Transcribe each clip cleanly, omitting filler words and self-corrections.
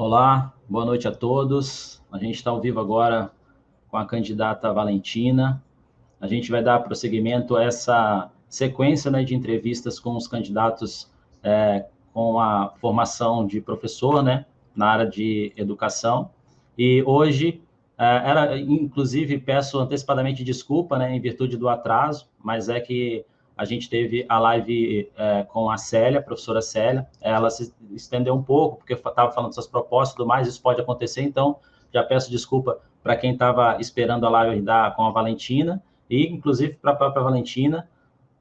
Olá, boa noite a todos. A gente está ao vivo agora com a candidata Valentina. A gente vai dar prosseguimento a essa sequência, né, de entrevistas com os candidatos com a formação de professor, né, na área de educação. E hoje, inclusive, peço antecipadamente desculpa, né, em virtude do atraso, mas é que a gente teve a live com a Célia, a professora Célia. Ela se estendeu um pouco, porque estava falando suas propostas e tudo mais, isso pode acontecer, então já peço desculpa para quem estava esperando a live com a Valentina, e inclusive para a própria Valentina.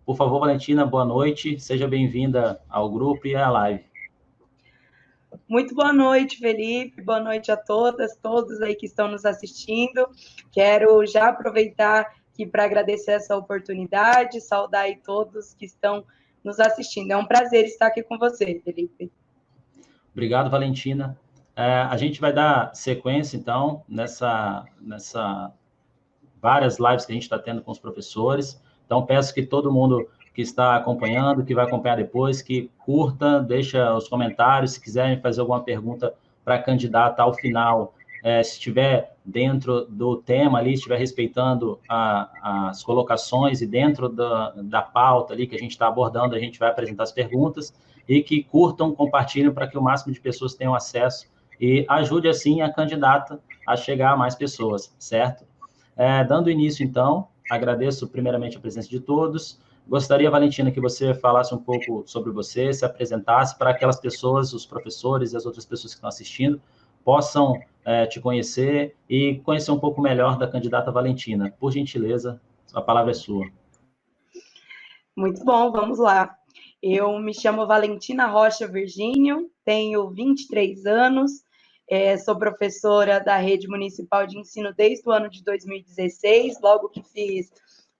Por favor, Valentina, boa noite, seja bem-vinda ao grupo e à live. Muito boa noite, Felipe, boa noite a todas, todos aí que estão nos assistindo. Quero já aproveitar aqui para agradecer essa oportunidade, saudar aí todos que estão nos assistindo. É um prazer estar aqui com você, Felipe. Obrigado, Valentina. A gente vai dar sequência, então, nessa várias lives que a gente está tendo com os professores. Então, peço que todo mundo que está acompanhando, que vai acompanhar depois, que curta, deixa os comentários, se quiserem fazer alguma pergunta para a candidata ao final, se estiver dentro do tema ali, estiver respeitando as colocações e dentro da pauta ali que a gente está abordando, a gente vai apresentar as perguntas, e que curtam, compartilhem para que o máximo de pessoas tenham acesso e ajude, assim, a candidata a chegar a mais pessoas, certo? Dando início, então, agradeço primeiramente a presença de todos. Gostaria, Valentina, que você falasse um pouco sobre você, se apresentasse para aquelas pessoas, os professores e as outras pessoas que estão assistindo, possam te conhecer e conhecer um pouco melhor da candidata Valentina. Por gentileza, a palavra é sua. Muito bom, vamos lá. Eu me chamo Valentina Rocha Virgínio, tenho 23 anos, sou professora da Rede Municipal de Ensino desde o ano de 2016, logo que fiz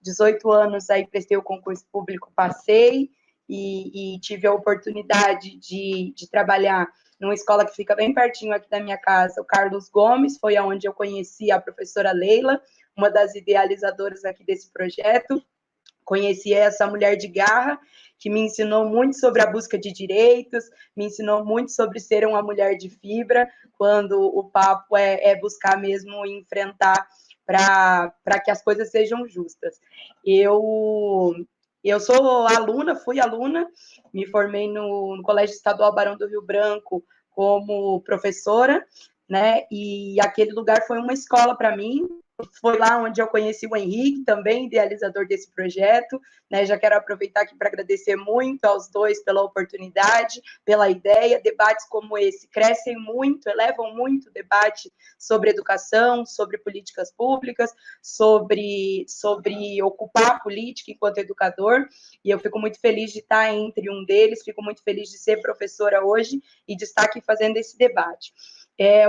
18 anos, aí prestei o concurso público, passei, e tive a oportunidade de trabalhar numa escola que fica bem pertinho aqui da minha casa, o Carlos Gomes, foi onde eu conheci a professora Leila, uma das idealizadoras aqui desse projeto. Conheci essa mulher de garra, que me ensinou muito sobre a busca de direitos, me ensinou muito sobre ser uma mulher de fibra, quando o papo é buscar mesmo enfrentar para que as coisas sejam justas. Eu sou aluna, fui aluna, me formei no Colégio Estadual Barão do Rio Branco como professora, né? E aquele lugar foi uma escola para mim. Foi lá onde eu conheci o Henrique, também idealizador desse projeto, né? Já quero aproveitar aqui para agradecer muito aos dois pela oportunidade, pela ideia. Debates como esse crescem muito, elevam muito o debate sobre educação, sobre políticas públicas, sobre ocupar a política enquanto educador, e eu fico muito feliz de estar entre um deles, fico muito feliz de ser professora hoje e de estar aqui fazendo esse debate.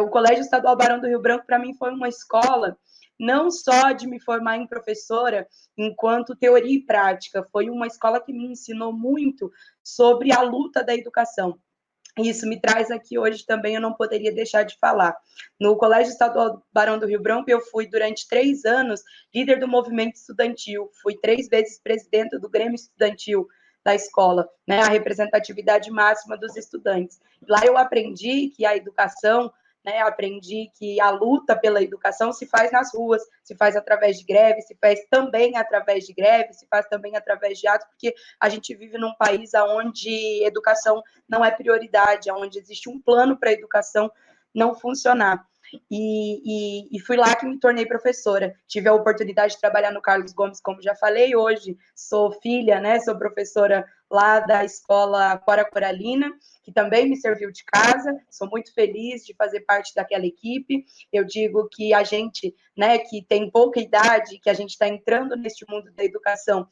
O Colégio Estadual Barão do Rio Branco, para mim, foi uma escola não só de me formar em professora, enquanto teoria e prática, foi uma escola que me ensinou muito sobre a luta da educação. Isso me traz aqui hoje também, eu não poderia deixar de falar. No Colégio Estadual Barão do Rio Branco, eu fui durante 3 anos líder do movimento estudantil, fui 3 vezes presidenta do Grêmio Estudantil da escola, né, a representatividade máxima dos estudantes. Lá eu aprendi que a educação, né, aprendi que a luta pela educação se faz nas ruas, se faz através de greve, se faz também através de greve, se faz também através de atos, porque a gente vive num país onde educação não é prioridade, onde existe um plano para a educação não funcionar. E fui lá que me tornei professora. Tive a oportunidade de trabalhar no Carlos Gomes, como já falei, hoje sou filha, né? Sou professora lá da escola Cora Coralina, que também me serviu de casa. Sou muito feliz de fazer parte daquela equipe. Eu digo que a gente, né, que tem pouca idade, que a gente está entrando neste mundo da educação,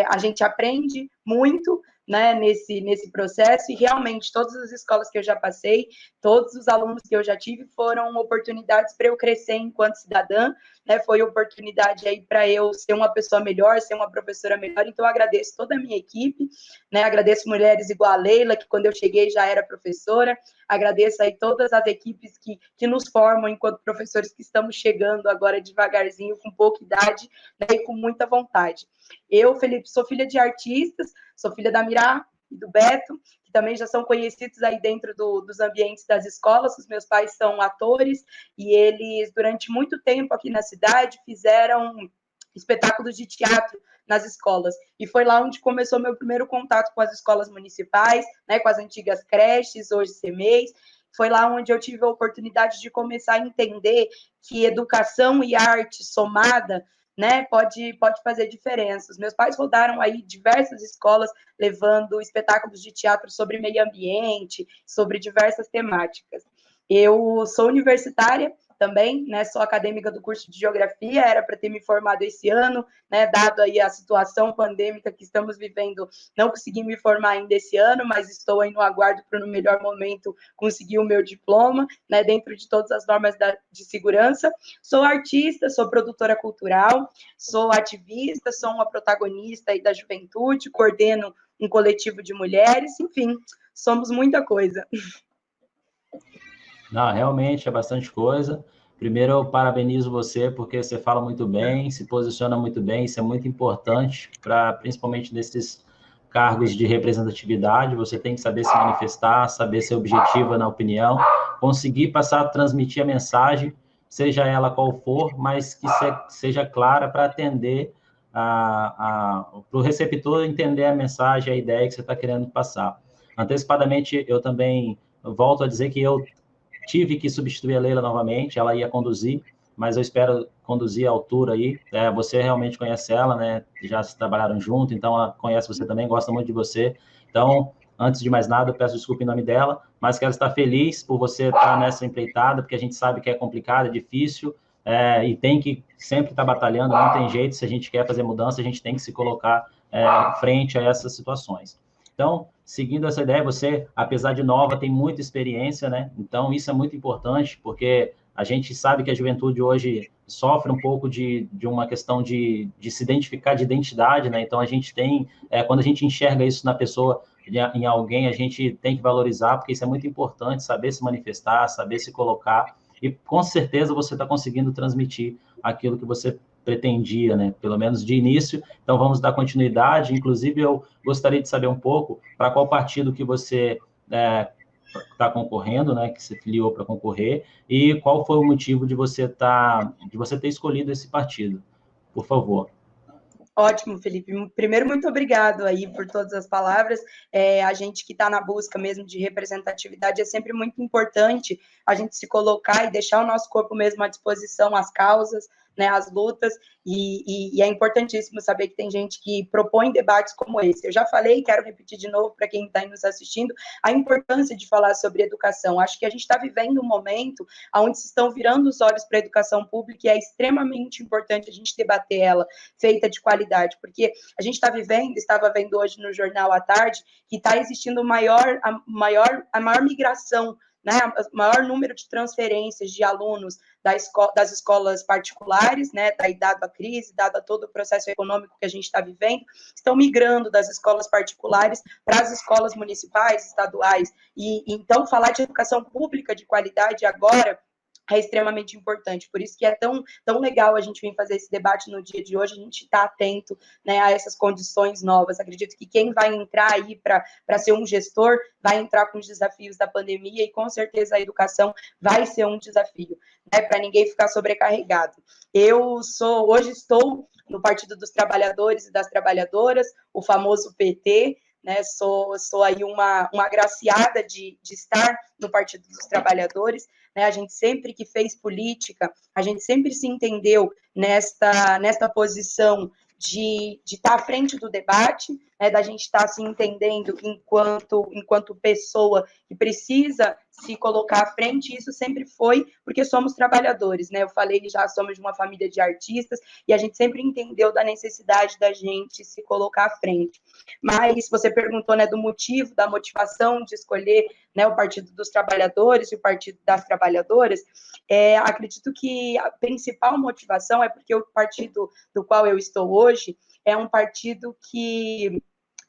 a gente aprende muito, né, nesse processo, e realmente todas as escolas que eu já passei, todos os alunos que eu já tive foram oportunidades para eu crescer enquanto cidadã, né, foi oportunidade aí para eu ser uma pessoa melhor, ser uma professora melhor. Então eu agradeço toda a minha equipe, né, agradeço mulheres igual a Leila, que quando eu cheguei já era professora, agradeço aí todas as equipes que nos formam enquanto professores, que estamos chegando agora devagarzinho, com pouca idade, né, e com muita vontade. Eu, Felipe, sou filha de artistas, sou filha da Mirá e do Beto, que também já são conhecidos aí dentro dos ambientes das escolas. Os meus pais são atores e eles, durante muito tempo aqui na cidade, fizeram espetáculos de teatro nas escolas. E foi lá onde começou meu primeiro contato com as escolas municipais, né, com as antigas creches, hoje CMEs. Foi lá onde eu tive a oportunidade de começar a entender que educação e arte somada, né, pode fazer diferença. Os meus pais rodaram aí diversas escolas levando espetáculos de teatro sobre meio ambiente, sobre diversas temáticas. Eu sou universitária também, né, sou acadêmica do curso de Geografia, era para ter me formado esse ano, né, dado aí a situação pandêmica que estamos vivendo, não consegui me formar ainda esse ano, mas estou aí no aguardo para, no melhor momento, conseguir o meu diploma, né, dentro de todas as normas de segurança. Sou artista, sou produtora cultural, sou ativista, sou uma protagonista aí da juventude, coordeno um coletivo de mulheres, enfim, somos muita coisa. Não, realmente é bastante coisa. Primeiro, eu parabenizo você porque você fala muito bem, se posiciona muito bem, isso é muito importante para, principalmente nesses cargos de representatividade, você tem que saber se manifestar, saber ser objetiva na opinião, conseguir passar, transmitir a mensagem, seja ela qual for, mas que seja clara para atender para o receptor entender a mensagem, a ideia que você está querendo passar. Antecipadamente, eu também volto a dizer que eu tive que substituir a Leila novamente, ela ia conduzir, mas eu espero conduzir à altura aí. Você realmente conhece ela, né? Já se trabalharam junto, então ela conhece você também, gosta muito de você. Então, antes de mais nada, eu peço desculpa em nome dela, mas quero estar feliz por você estar nessa empreitada, porque a gente sabe que é complicado, é difícil, e tem que sempre estar batalhando, não tem jeito, se a gente quer fazer mudança, a gente tem que se colocar frente a essas situações. Então, seguindo essa ideia, você, apesar de nova, tem muita experiência, né? Então, isso é muito importante, porque a gente sabe que a juventude hoje sofre um pouco de uma questão de se identificar, de identidade, né? Então, a gente tem, quando a gente enxerga isso na pessoa, em alguém, a gente tem que valorizar, porque isso é muito importante, saber se manifestar, saber se colocar, e com certeza você está conseguindo transmitir aquilo que você pretendia, né? Pelo menos de início. Então, vamos dar continuidade. Inclusive, eu gostaria de saber um pouco para qual partido que você está concorrendo, né? Que se filiou para concorrer e qual foi o motivo de você ter escolhido esse partido. Por favor. Ótimo, Felipe. Primeiro, muito obrigado aí por todas as palavras. A gente que está na busca mesmo de representatividade, é sempre muito importante a gente se colocar e deixar o nosso corpo mesmo à disposição às causas, né, às lutas, e é importantíssimo saber que tem gente que propõe debates como esse. Eu já falei, quero repetir de novo para quem está nos assistindo, a importância de falar sobre educação. Acho que a gente está vivendo um momento onde se estão virando os olhos para a educação pública e é extremamente importante a gente debater ela, feita de qualidade, porque a gente está vivendo, estava vendo hoje no jornal à tarde, que está existindo a maior migração, né, o maior número de transferências de alunos das escolas particulares, né, dado a crise, dado a todo o processo econômico que a gente está vivendo, estão migrando das escolas particulares para as escolas municipais, estaduais, e então falar de educação pública de qualidade agora é extremamente importante, por isso que é tão legal a gente vir fazer esse debate no dia de hoje, a gente está atento, né, a essas condições novas. Acredito que quem vai entrar aí para ser um gestor vai entrar com os desafios da pandemia e com certeza a educação vai ser um desafio, né, para ninguém ficar sobrecarregado. Hoje estou no Partido dos Trabalhadores e das Trabalhadoras, o famoso PT, né, sou aí uma agraciada de estar no Partido dos Trabalhadores, né, a gente sempre que fez política, a gente sempre se entendeu nesta posição de estar à frente do debate, né, da gente estar se entendendo enquanto pessoa que precisa se colocar à frente, isso sempre foi porque somos trabalhadores, né? Eu falei que já somos de uma família de artistas e a gente sempre entendeu da necessidade da gente se colocar à frente. Mas você perguntou, né, do motivo, da motivação de escolher, né, o Partido dos Trabalhadores e o Partido das Trabalhadoras. Acredito que a principal motivação é porque o partido do qual eu estou hoje é um partido que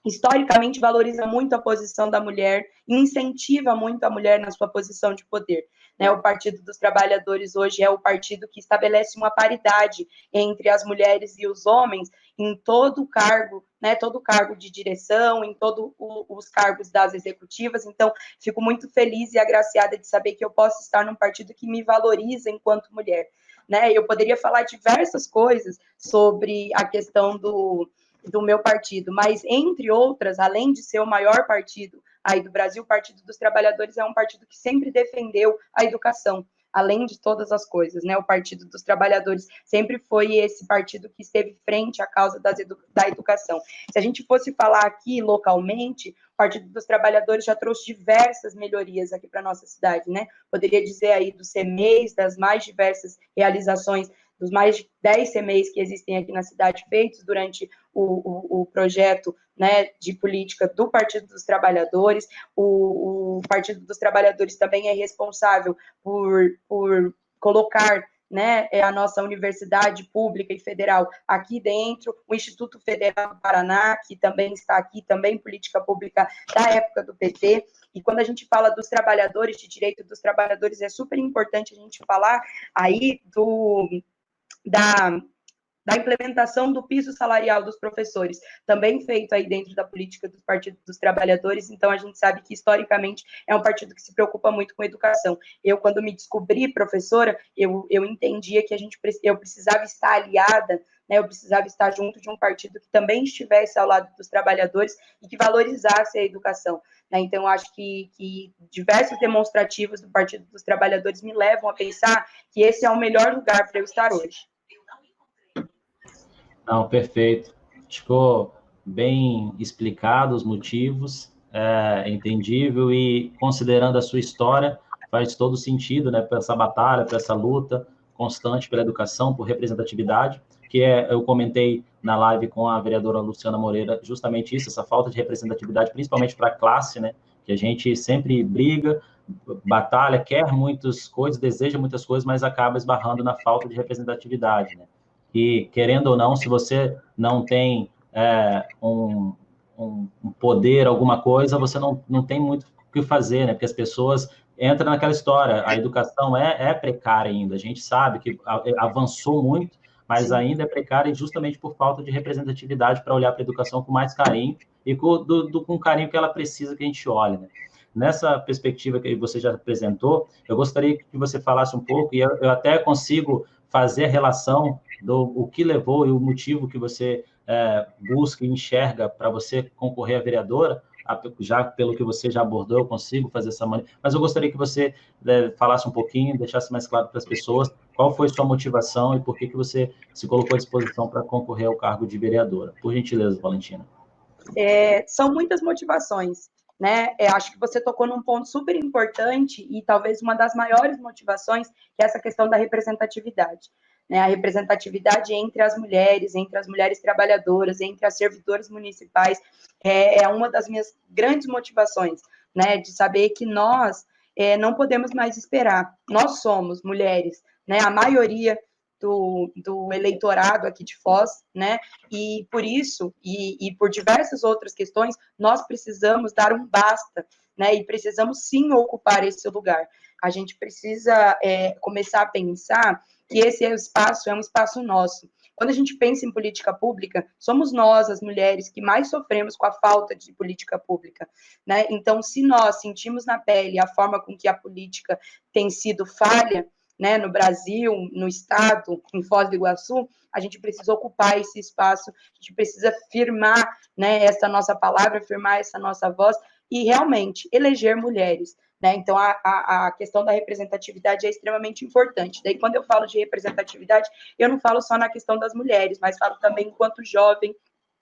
historicamente valoriza muito a posição da mulher, incentiva muito a mulher na sua posição de poder. Né? O Partido dos Trabalhadores hoje é o partido que estabelece uma paridade entre as mulheres e os homens em todo o cargo, né, todo cargo de direção, em todos os cargos das executivas, então fico muito feliz e agraciada de saber que eu posso estar num partido que me valoriza enquanto mulher, né, eu poderia falar diversas coisas sobre a questão do meu partido, mas, entre outras, além de ser o maior partido aí do Brasil, o Partido dos Trabalhadores é um partido que sempre defendeu a educação, além de todas as coisas, né? O Partido dos Trabalhadores sempre foi esse partido que esteve frente à causa da educação. Se a gente fosse falar aqui localmente, o Partido dos Trabalhadores já trouxe diversas melhorias aqui para a nossa cidade, né? Poderia dizer aí dos CMEs, das mais diversas realizações, dos mais de 10 CMEs que existem aqui na cidade, feitos durante o projeto, né, de política do Partido dos Trabalhadores. O Partido dos Trabalhadores também é responsável por colocar, né, a nossa universidade pública e federal aqui dentro, o Instituto Federal do Paraná, que também está aqui, também política pública da época do PT. E quando a gente fala dos trabalhadores, de direito dos trabalhadores, é super importante a gente falar aí da implementação do piso salarial dos professores, também feito aí dentro da política do Partido dos Trabalhadores. Então, a gente sabe que, historicamente, é um partido que se preocupa muito com a educação. Eu, quando me descobri professora, eu entendia que eu precisava estar aliada, né, eu precisava estar junto de um partido que também estivesse ao lado dos trabalhadores e que valorizasse a educação. Né? Então, eu acho que diversos demonstrativos do Partido dos Trabalhadores me levam a pensar que esse é o melhor lugar para eu estar hoje. Não, perfeito. Ficou bem explicado os motivos, entendível, e considerando a sua história, faz todo sentido, né, para essa batalha, para essa luta constante pela educação, por representatividade, eu comentei na live com a vereadora Luciana Moreira, justamente isso, essa falta de representatividade, principalmente para a classe, né, que a gente sempre briga, batalha, quer muitas coisas, deseja muitas coisas, mas acaba esbarrando na falta de representatividade, né? E, querendo ou não, se você não tem um poder, alguma coisa, você não tem muito o que fazer, né? Porque as pessoas entram naquela história, a educação é precária ainda, a gente sabe que avançou muito, mas Sim. ainda é precária justamente por falta de representatividade para olhar para a educação com mais carinho e com o carinho que ela precisa que a gente olhe, né? Nessa perspectiva que você já apresentou, eu gostaria que você falasse um pouco, e eu até consigo fazer a relação o que levou e o motivo que você busca e enxerga para você concorrer a vereadora, já pelo que você já abordou, eu consigo fazer essa maneira, mas eu gostaria que você falasse um pouquinho, deixasse mais claro para as pessoas qual foi sua motivação e por que você se colocou à disposição para concorrer ao cargo de vereadora. Por gentileza, Valentina. São muitas motivações, né? Acho que você tocou num ponto super importante e talvez uma das maiores motivações, que é essa questão da representatividade. Né? A representatividade entre as mulheres trabalhadoras, entre as servidoras municipais, é uma das minhas grandes motivações, né? De saber que nós não podemos mais esperar. Nós somos mulheres, né? A maioria do eleitorado aqui de Foz, né? E por isso, e por diversas outras questões, nós precisamos dar um basta, né? E precisamos sim ocupar esse lugar. A gente precisa começar a pensar que esse espaço é um espaço nosso. Quando a gente pensa em política pública, somos nós, as mulheres, que mais sofremos com a falta de política pública, né? Então, se nós sentimos na pele a forma com que a política tem sido falha, né, no Brasil, no Estado, em Foz do Iguaçu, a gente precisa ocupar esse espaço, a gente precisa firmar, né, essa nossa palavra, firmar essa nossa voz e realmente eleger mulheres. Né? Então, a questão da representatividade é extremamente importante. Daí, quando eu falo de representatividade, eu não falo só na questão das mulheres, mas falo também enquanto jovem.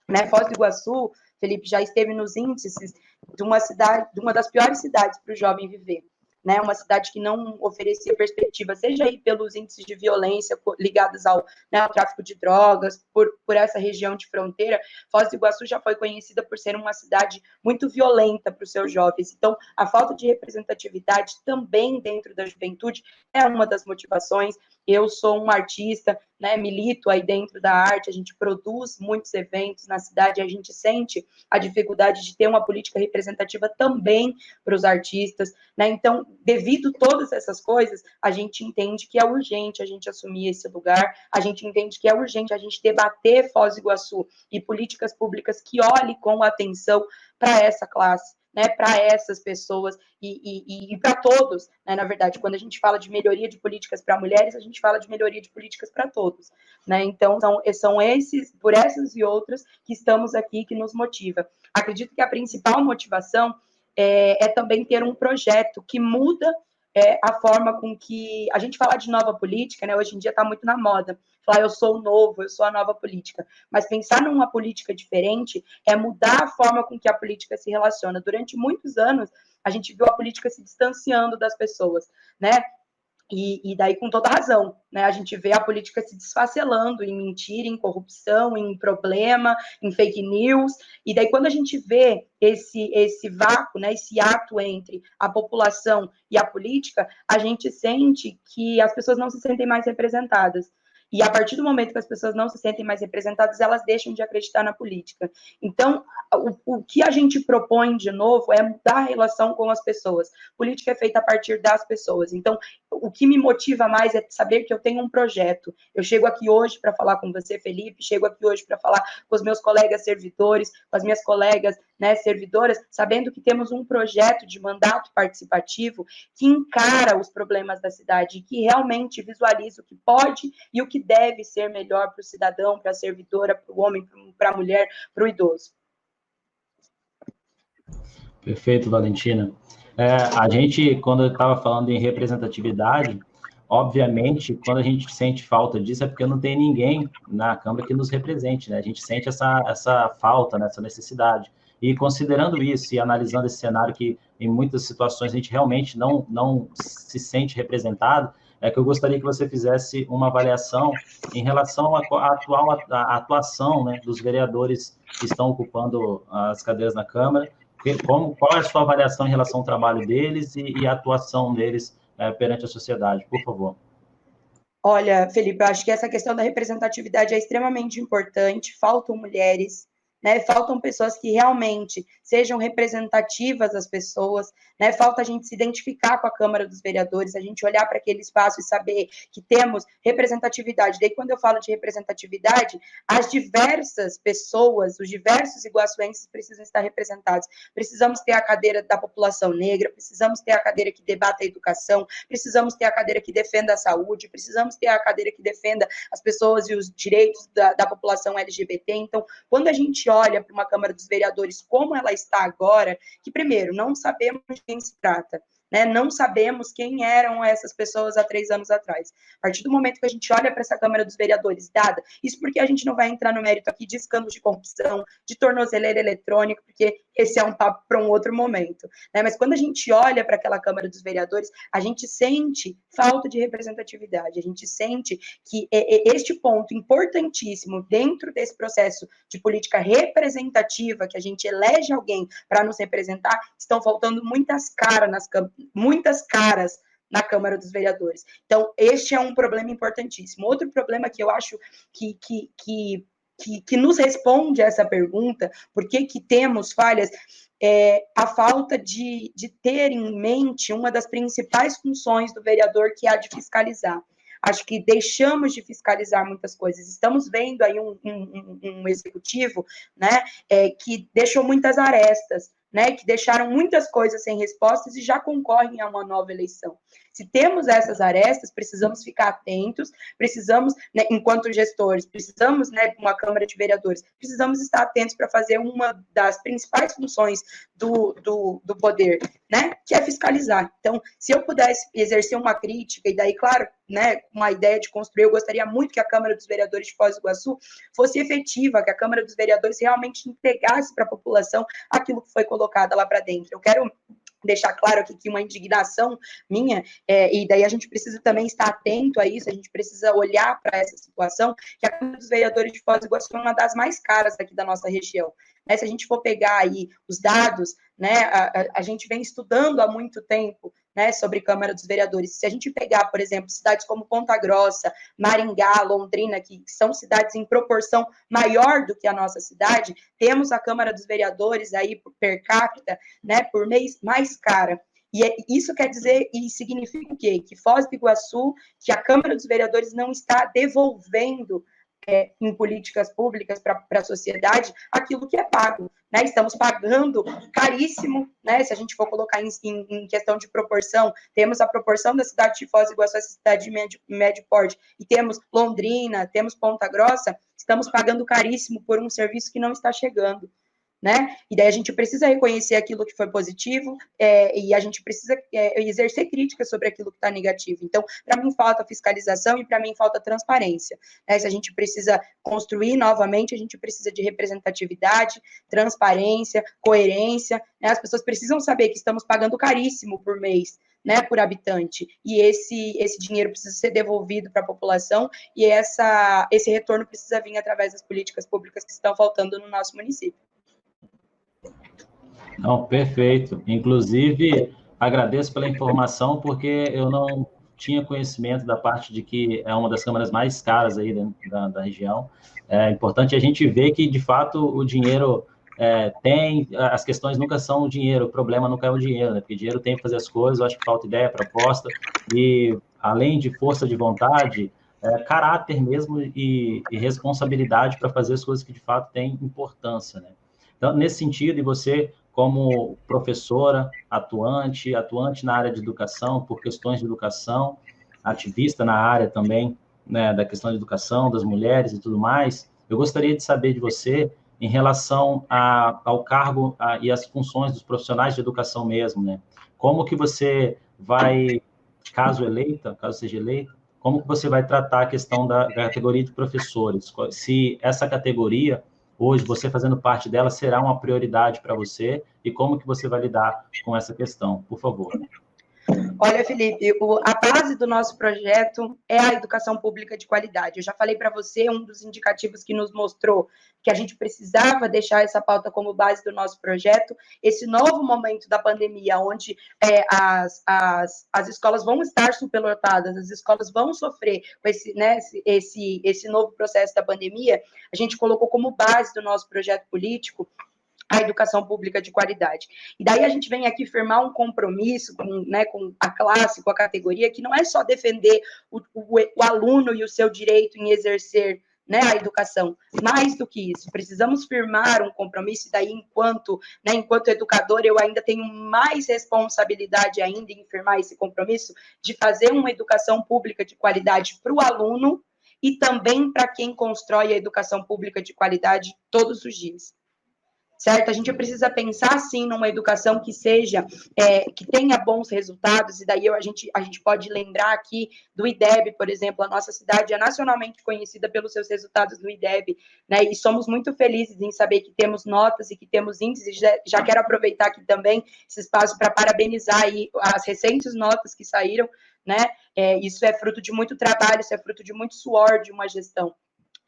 Né? Foz do Iguaçu, Felipe, já esteve nos índices de uma das piores cidades para o jovem viver. Né, uma cidade que não oferecia perspectiva, seja aí pelos índices de violência ligados ao tráfico de drogas, por essa região de fronteira. Foz do Iguaçu já foi conhecida por ser uma cidade muito violenta para os seus jovens. Então, a falta de representatividade também dentro da juventude é uma das motivações. Eu sou uma artista, né, milito aí dentro da arte, a gente produz muitos eventos na cidade, a gente sente a dificuldade de ter uma política representativa também para os artistas, né? Então, devido a todas essas coisas, a gente entende que é urgente a gente assumir esse lugar, a gente entende que é urgente a gente debater Foz do Iguaçu e políticas públicas que olhem com atenção para essa classe, né, para essas pessoas e para todos, né, na verdade, quando a gente fala de melhoria de políticas para mulheres, a gente fala de melhoria de políticas para todos, né, então são esses, por essas e outras que estamos aqui, que nos motiva. Acredito que a principal motivação é também ter um projeto que muda a forma com que a gente fala de nova política, né, hoje em dia está muito na moda, falar eu sou o novo, eu sou a nova política, mas pensar numa política diferente é mudar a forma com que a política se relaciona. Durante muitos anos, a gente viu a política se distanciando das pessoas, né? E daí com toda razão, né? A gente vê a política se desfacelando em mentira, em corrupção, em problema, em fake news. E daí quando a gente vê esse vácuo, né? Esse ato entre a população e a política, a gente sente que as pessoas não se sentem mais representadas. E a partir do momento que as pessoas não se sentem mais representadas, elas deixam de acreditar na política. Então, o que a gente propõe, de novo, é mudar a relação com as pessoas. Política é feita a partir das pessoas. Então, o que me motiva mais é saber que eu tenho um projeto. Eu chego aqui hoje para falar com você, Felipe, chego aqui hoje para falar com os meus colegas servidores, com as minhas colegas, né, servidoras, sabendo que temos um projeto de mandato participativo que encara os problemas da cidade e que realmente visualiza o que pode e o que deve ser melhor para o cidadão, para a servidora, para o homem, para a mulher, para o idoso. Perfeito, Valentina. A gente, quando eu estava falando em representatividade, obviamente, quando a gente sente falta disso, é porque não tem ninguém na Câmara que nos represente, né? A gente sente essa falta, né? Essa necessidade. E considerando isso e analisando esse cenário que, em muitas situações, a gente realmente não se sente representado, é que eu gostaria que você fizesse uma avaliação em relação à atual atuação, né, dos vereadores que estão ocupando as cadeiras na Câmara. Qual é a sua avaliação em relação ao trabalho deles e a atuação deles perante a sociedade, por favor? Olha, Felipe, eu acho que essa questão da representatividade é extremamente importante. Faltam mulheres, né? Faltam pessoas que realmente sejam representativas das pessoas, né? Falta a gente se identificar com a Câmara dos Vereadores, a gente olhar para aquele espaço e saber que temos representatividade. Daí, quando eu falo de representatividade, as diversas pessoas, os diversos iguaçuenses precisam estar representados. Precisamos ter a cadeira da população negra, precisamos ter a cadeira que debata a educação, precisamos ter a cadeira que defenda a saúde, precisamos ter a cadeira que defenda as pessoas e os direitos da população LGBT. Então, quando a gente olha para uma Câmara dos Vereadores como ela está agora, que primeiro, não sabemos de quem se trata, né? Não sabemos quem eram essas pessoas há 3 anos atrás. A partir do momento que a gente olha para essa Câmara dos Vereadores dada, isso porque a gente não vai entrar no mérito aqui de escândalos de corrupção, de tornozeleira eletrônica, porque esse é um papo para um outro momento, né? Mas quando a gente olha para aquela Câmara dos Vereadores, a gente sente falta de representatividade, a gente sente que este ponto importantíssimo dentro desse processo de política representativa, que a gente elege alguém para nos representar, estão faltando muitas caras na Câmara dos Vereadores. Então, este é um problema importantíssimo. Outro problema que eu acho que nos responde a essa pergunta, por que temos falhas, é a falta de ter em mente uma das principais funções do vereador, que é a de fiscalizar. Acho que deixamos de fiscalizar muitas coisas. Estamos vendo aí um executivo, né, que deixou muitas arestas, né, que deixaram muitas coisas sem respostas e já concorrem a uma nova eleição. Se temos essas arestas, precisamos ficar atentos, precisamos, né, enquanto gestores, precisamos, né, uma Câmara de Vereadores, precisamos estar atentos para fazer uma das principais funções do poder, né, que é fiscalizar. Então, se eu pudesse exercer uma crítica, e daí, claro, né, uma ideia de construir, eu gostaria muito que a Câmara dos Vereadores de Foz do Iguaçu fosse efetiva, que a Câmara dos Vereadores realmente entregasse para a população aquilo que foi colocado lá para dentro. Eu quero deixar claro aqui que uma indignação minha, e daí a gente precisa também estar atento a isso, a gente precisa olhar para essa situação, que a Câmara dos Vereadores de Foz do Iguaçu é uma das mais caras aqui da nossa região. Né? Se a gente for pegar aí os dados, né, a gente vem estudando há muito tempo, né, sobre Câmara dos Vereadores. Se a gente pegar, por exemplo, cidades como Ponta Grossa, Maringá, Londrina, que são cidades em proporção maior do que a nossa cidade, temos a Câmara dos Vereadores aí per capita, né, por mês mais cara. E isso quer dizer e significa o quê? Que Foz do Iguaçu, que a Câmara dos Vereadores não está devolvendo em políticas públicas para a sociedade aquilo que é pago, né? Estamos pagando caríssimo, né? Se a gente for colocar em questão de proporção, temos a proporção da cidade de Foz do Iguaçu, essa cidade de médio porte, e temos Londrina, temos Ponta Grossa, estamos pagando caríssimo por um serviço que não está chegando, né? E daí a gente precisa reconhecer aquilo que foi positivo e a gente precisa exercer críticas sobre aquilo que está negativo. Então, para mim, falta fiscalização e para mim falta transparência, né? Se a gente precisa construir novamente, a gente precisa de representatividade, transparência, coerência, né? As pessoas precisam saber que estamos pagando caríssimo por mês, né, por habitante, e esse dinheiro precisa ser devolvido para a população, e esse retorno precisa vir através das políticas públicas que estão faltando no nosso município. Não, perfeito. Inclusive, agradeço pela informação, porque eu não tinha conhecimento da parte de que é uma das câmaras mais caras aí da região. É importante a gente ver que, de fato, o dinheiro as questões nunca são o dinheiro, o problema nunca é o dinheiro, né? Porque dinheiro tem que fazer as coisas, eu acho que falta ideia, proposta, e além de força de vontade, caráter mesmo e responsabilidade para fazer as coisas que, de fato, têm importância, né? Então, nesse sentido, e você, como professora, atuante na área de educação, por questões de educação, ativista na área também, né, da questão de educação, das mulheres e tudo mais, eu gostaria de saber de você em relação ao cargo e às funções dos profissionais de educação mesmo, né? Como que você vai, caso seja eleita, como que você vai tratar a questão da categoria de professores? Se essa categoria hoje, você fazendo parte dela, será uma prioridade para você? E como que você vai lidar com essa questão? Por favor. Olha, Felipe, a base do nosso projeto é a educação pública de qualidade. Eu já falei para você, um dos indicativos que nos mostrou que a gente precisava deixar essa pauta como base do nosso projeto, esse novo momento da pandemia, onde as escolas vão estar superlotadas, as escolas vão sofrer com esse novo processo da pandemia, a gente colocou como base do nosso projeto político a educação pública de qualidade. E daí a gente vem aqui firmar um compromisso com a classe, com a categoria, que não é só defender o aluno e o seu direito em exercer, né, a educação. Mais do que isso, precisamos firmar um compromisso, e daí, enquanto educador, eu ainda tenho mais responsabilidade ainda em firmar esse compromisso de fazer uma educação pública de qualidade para o aluno e também para quem constrói a educação pública de qualidade todos os dias. Certo? A gente precisa pensar, sim, numa educação que seja, que tenha bons resultados, e daí a gente pode lembrar aqui do IDEB, por exemplo. A nossa cidade é nacionalmente conhecida pelos seus resultados no IDEB, né? E somos muito felizes em saber que temos notas e que temos índices. Já quero aproveitar aqui também esse espaço para parabenizar aí as recentes notas que saíram, né? Isso é fruto de muito trabalho, isso é fruto de muito suor de uma gestão.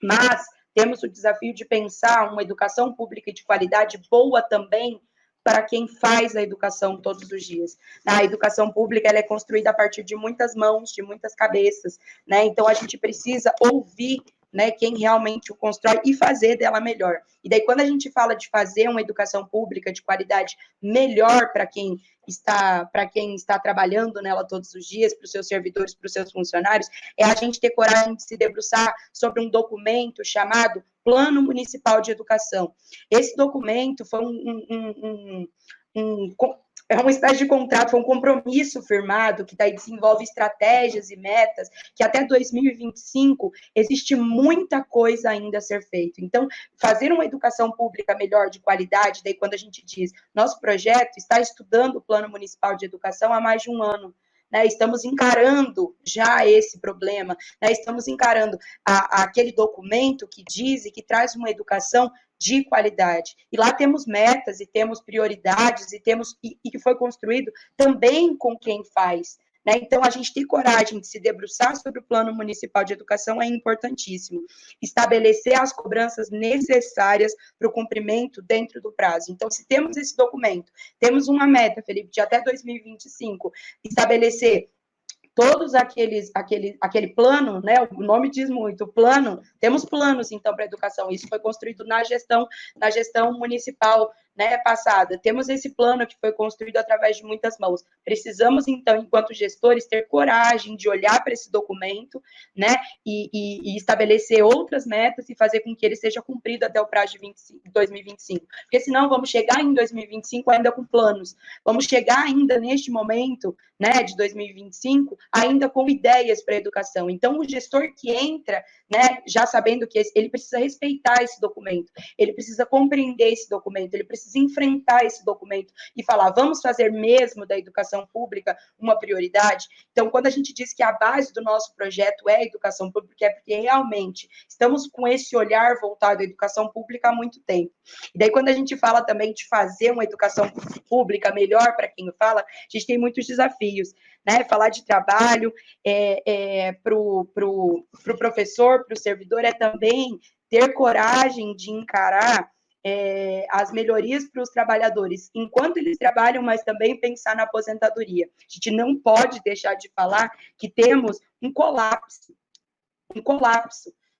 Mas temos o desafio de pensar uma educação pública de qualidade boa também para quem faz a educação todos os dias. A educação pública ela é construída a partir de muitas mãos, de muitas cabeças, né? Então a gente precisa ouvir, né, quem realmente o constrói e fazer dela melhor. E daí, quando a gente fala de fazer uma educação pública de qualidade melhor para quem está trabalhando nela todos os dias, para os seus servidores, para os seus funcionários, é a gente ter coragem de se debruçar sobre um documento chamado Plano Municipal de Educação. Esse documento foi é uma espécie de contrato, foi um compromisso firmado, que daí desenvolve estratégias e metas, que até 2025 existe muita coisa ainda a ser feita. Então, fazer uma educação pública melhor, de qualidade, daí quando a gente diz, nosso projeto está estudando o Plano Municipal de Educação há mais de um ano, né? Estamos encarando já esse problema, né? Estamos encarando aquele documento que diz e que traz uma educação de qualidade. E lá temos metas e temos prioridades e que foi construído também com quem faz, né? Então, a gente ter coragem de se debruçar sobre o Plano Municipal de Educação é importantíssimo. Estabelecer as cobranças necessárias para o cumprimento dentro do prazo. Então, se temos esse documento, temos uma meta, Felipe, de até 2025, estabelecer todos aquele plano, né? O nome diz muito, plano. Temos planos então para a educação. Isso foi construído na gestão municipal, né, passada. Temos esse plano que foi construído através de muitas mãos. Precisamos então, enquanto gestores, ter coragem de olhar para esse documento, né, e estabelecer outras metas e fazer com que ele seja cumprido até o prazo de 2025. Porque senão vamos chegar em 2025 ainda com planos. Vamos chegar ainda neste momento, né, de 2025, ainda com ideias para a educação. Então, o gestor que entra, né, já sabendo que ele precisa respeitar esse documento, ele precisa compreender esse documento, ele precisa enfrentar esse documento e falar, vamos fazer mesmo da educação pública uma prioridade? Então, quando a gente diz que a base do nosso projeto é a educação pública, é porque realmente estamos com esse olhar voltado à educação pública há muito tempo. E daí, quando a gente fala também de fazer uma educação pública melhor para quem fala, a gente tem muitos desafios, né? Falar de trabalho para o professor, para o servidor, é também ter coragem de encarar as melhorias para os trabalhadores, enquanto eles trabalham, mas também pensar na aposentadoria. A gente não pode deixar de falar que temos um colapso,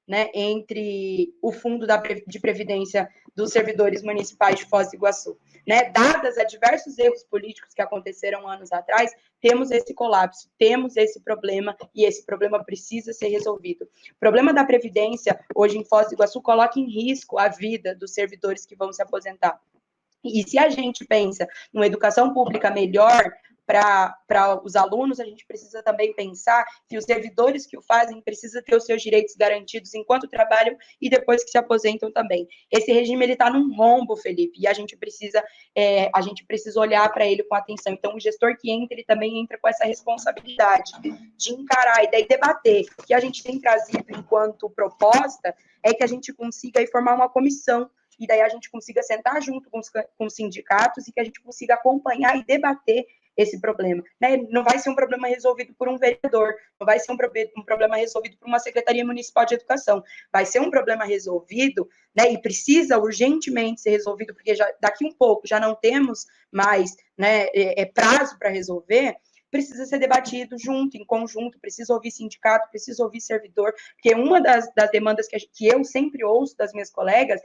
né, entre o fundo de previdência dos servidores municipais de Foz do Iguaçu. Né, dadas a diversos erros políticos que aconteceram anos atrás, temos esse colapso, temos esse problema, e esse problema precisa ser resolvido. O problema da Previdência, hoje em Foz do Iguaçu, coloca em risco a vida dos servidores que vão se aposentar. E se a gente pensa numa educação pública melhor para os alunos, a gente precisa também pensar que os servidores que o fazem precisam ter os seus direitos garantidos enquanto trabalham e depois que se aposentam também. Esse regime está num rombo, Felipe, e a gente precisa olhar para ele com atenção. Então, o gestor que entra, ele também entra com essa responsabilidade de encarar e daí debater. O que a gente tem trazido enquanto proposta é que a gente consiga aí formar uma comissão, e daí a gente consiga sentar junto com os sindicatos e que a gente consiga acompanhar e debater esse problema. Né? Não vai ser um problema resolvido por um vereador, não vai ser um problema resolvido por uma Secretaria Municipal de Educação, vai ser um problema resolvido, né, e precisa urgentemente ser resolvido, porque daqui um pouco já não temos mais, né, prazo para resolver, precisa ser debatido junto, em conjunto, precisa ouvir sindicato, precisa ouvir servidor, porque uma das demandas que eu sempre ouço das minhas colegas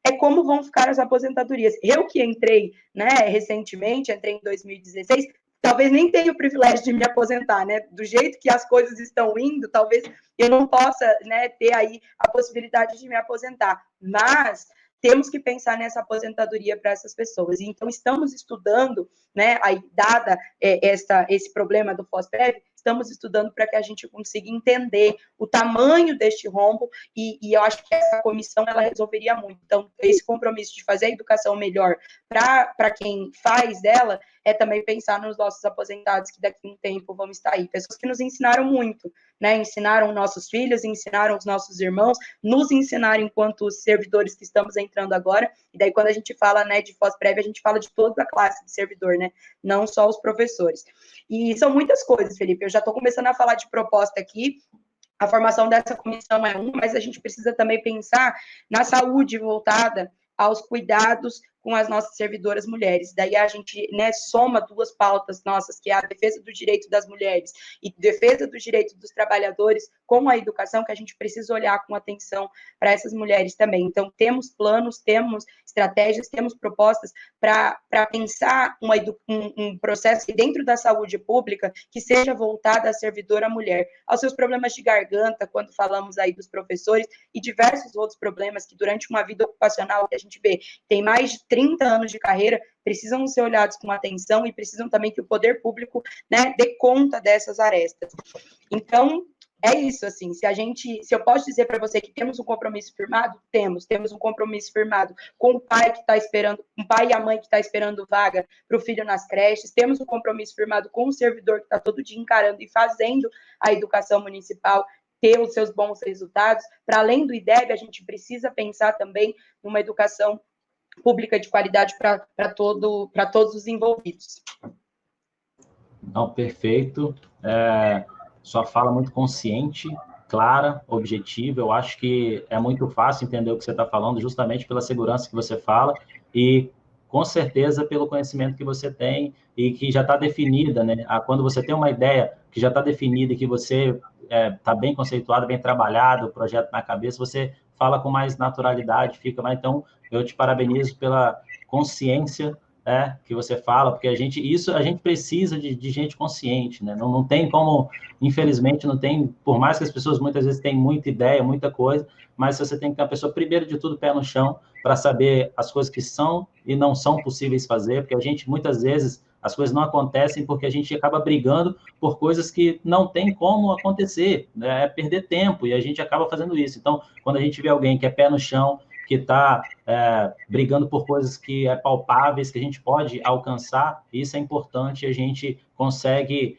é como vão ficar as aposentadorias. Eu que entrei, né, recentemente, entrei em 2016, talvez nem tenha o privilégio de me aposentar, né? Do jeito que as coisas estão indo, talvez eu não possa, né, ter aí a possibilidade de me aposentar. Mas temos que pensar nessa aposentadoria para essas pessoas. Então, estamos estudando, né, aí, dada esse problema do pós-prévio, estamos estudando para que a gente consiga entender o tamanho deste rombo, e eu acho que essa comissão, ela resolveria muito. Então, esse compromisso de fazer a educação melhor para quem faz dela, é também pensar nos nossos aposentados, que daqui a um tempo vão estar aí. Pessoas que nos ensinaram muito, né? Ensinaram nossos filhos, ensinaram os nossos irmãos, nos ensinaram enquanto servidores que estamos entrando agora, e daí quando a gente fala, né, de pós-prévia, a gente fala de toda a classe de servidor, né? Não só os professores. E são muitas coisas, Felipe, eu já estou começando a falar de proposta aqui. A formação dessa comissão é uma, mas a gente precisa também pensar na saúde voltada aos cuidados com as nossas servidoras mulheres. Daí a gente, né, soma duas pautas nossas, que é a defesa do direito das mulheres e defesa do direito dos trabalhadores com a educação, que a gente precisa olhar com atenção para essas mulheres também. Então, temos planos, temos estratégias, temos propostas para pensar um processo dentro da saúde pública que seja voltado à servidora mulher, aos seus problemas de garganta, quando falamos aí dos professores, e diversos outros problemas que durante uma vida ocupacional, que a gente vê, tem mais de 30 anos de carreira, precisam ser olhados com atenção e precisam também que o poder público, né, dê conta dessas arestas. Então, é isso, assim, se eu posso dizer para você que temos um compromisso firmado, temos um compromisso firmado com o pai que está esperando, um pai e a mãe que está esperando vaga para o filho nas creches, temos um compromisso firmado com o servidor que está todo dia encarando e fazendo a educação municipal ter os seus bons resultados. Para além do IDEB, a gente precisa pensar também numa educação pública de qualidade para todos os envolvidos. Não, perfeito. Sua fala muito consciente, clara, objetiva. Eu acho que é muito fácil entender o que você está falando, justamente pela segurança que você fala e, com certeza, pelo conhecimento que você tem e que já está definida, né? Quando você tem uma ideia que já está definida e que você está bem conceituado, bem trabalhado, o projeto na cabeça, você fala com mais naturalidade, fica mais. Então, eu te parabenizo pela consciência que você fala, porque a gente precisa de gente consciente, né? Não tem como, infelizmente, não tem, por mais que as pessoas muitas vezes tenham muita ideia, muita coisa, mas você tem que ter uma pessoa, primeiro de tudo, pé no chão, para saber as coisas que são e não são possíveis fazer, porque a gente, muitas vezes, as coisas não acontecem porque a gente acaba brigando por coisas que não tem como acontecer, né? É perder tempo, e a gente acaba fazendo isso. Então, quando a gente vê alguém que é pé no chão, que está brigando por coisas que é palpáveis, que a gente pode alcançar, isso é importante, a gente consegue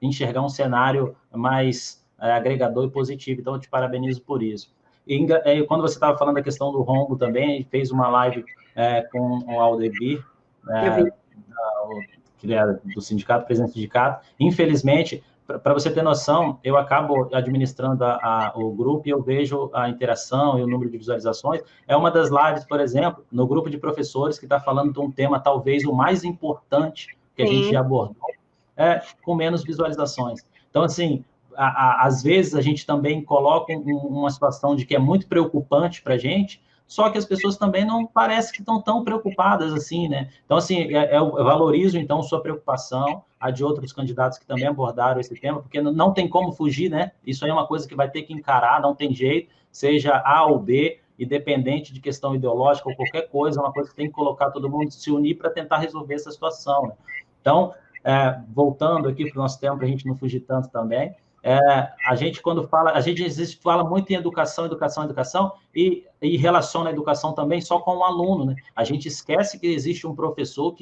enxergar um cenário mais agregador e positivo. Então, eu te parabenizo por isso. E quando você estava falando da questão do rombo também, a gente fez uma live com o Aldemir, que é do sindicato, presidente do sindicato. Infelizmente, para você ter noção, eu acabo administrando o grupo e eu vejo a interação e o número de visualizações. É uma das lives, por exemplo, no grupo de professores que está falando de um tema talvez o mais importante que a gente já abordou, com menos visualizações. Então, assim, às vezes a gente também coloca uma situação de que é muito preocupante para a gente, só que as pessoas também não parece que estão tão preocupadas assim, né? Então, assim, eu valorizo, então, sua preocupação, a de outros candidatos que também abordaram esse tema, porque não tem como fugir, né? Isso aí é uma coisa que vai ter que encarar, não tem jeito, seja A ou B, independente de questão ideológica ou qualquer coisa, é uma coisa que tem que colocar todo mundo, se unir para tentar resolver essa situação, né? Então, voltando aqui para o nosso tempo, para a gente não fugir tanto também, a gente, quando fala, fala muito em educação, educação, educação, e relaciona a educação também só com o aluno, né? A gente esquece que existe um professor,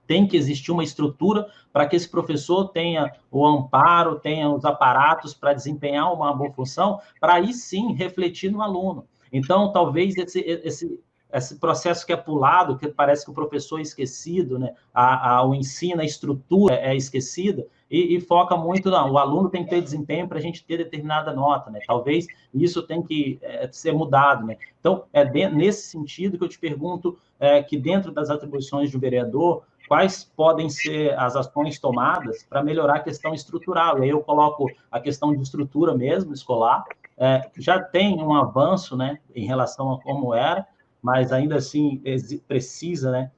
tem que existir uma estrutura para que esse professor tenha o amparo, tenha os aparatos para desempenhar uma boa função, para aí sim refletir no aluno. Então, talvez esse processo que é pulado, que parece que o professor é esquecido, né? O ensino, a estrutura é esquecida, e foca muito, não, o aluno tem que ter desempenho para a gente ter determinada nota, né? Talvez isso tem que ser mudado, né? Então, nesse sentido que eu te pergunto, que dentro das atribuições do vereador, quais podem ser as ações tomadas para melhorar a questão estrutural? E aí eu coloco a questão de estrutura mesmo, escolar, já tem um avanço, né, em relação a como era, mas ainda assim precisa, né,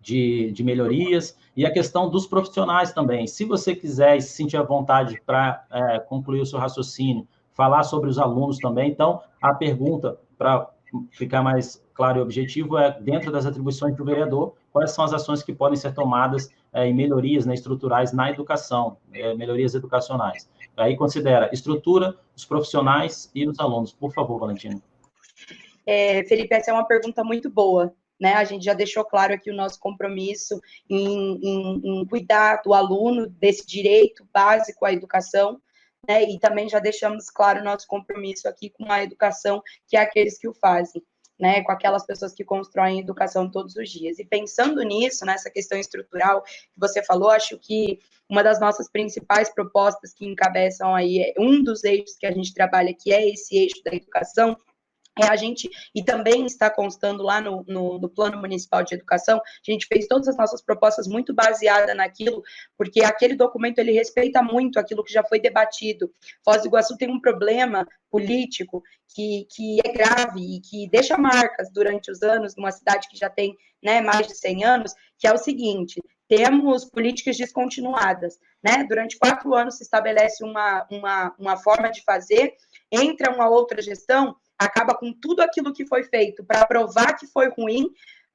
de melhorias, e a questão dos profissionais também. Se você quiser e se sentir à vontade para concluir o seu raciocínio, falar sobre os alunos também, então, a pergunta, para ficar mais claro e objetivo, é, dentro das atribuições do vereador, quais são as ações que podem ser tomadas em melhorias, né, estruturais na educação, melhorias educacionais. Aí considera estrutura, os profissionais e os alunos. Por favor, Valentina. Felipe, essa é uma pergunta muito boa, né? A gente já deixou claro aqui o nosso compromisso em cuidar do aluno, desse direito básico à educação, né? E também já deixamos claro o nosso compromisso aqui com a educação, que é aqueles que o fazem, né? Com aquelas pessoas que constroem educação todos os dias. E pensando nisso, nessa questão estrutural que você falou, acho que uma das nossas principais propostas que encabeçam aí, um dos eixos que a gente trabalha, que é esse eixo da educação, a gente, e também está constando lá no Plano Municipal de Educação, a gente fez todas as nossas propostas muito baseadas naquilo, porque aquele documento, ele respeita muito aquilo que já foi debatido. Foz do Iguaçu tem um problema político que é grave e que deixa marcas durante os anos, numa cidade que já tem, né, mais de 100 anos, que é o seguinte: temos políticas descontinuadas, né? Durante 4 anos se estabelece uma forma de fazer, entra uma outra gestão, acaba com tudo aquilo que foi feito para provar que foi ruim,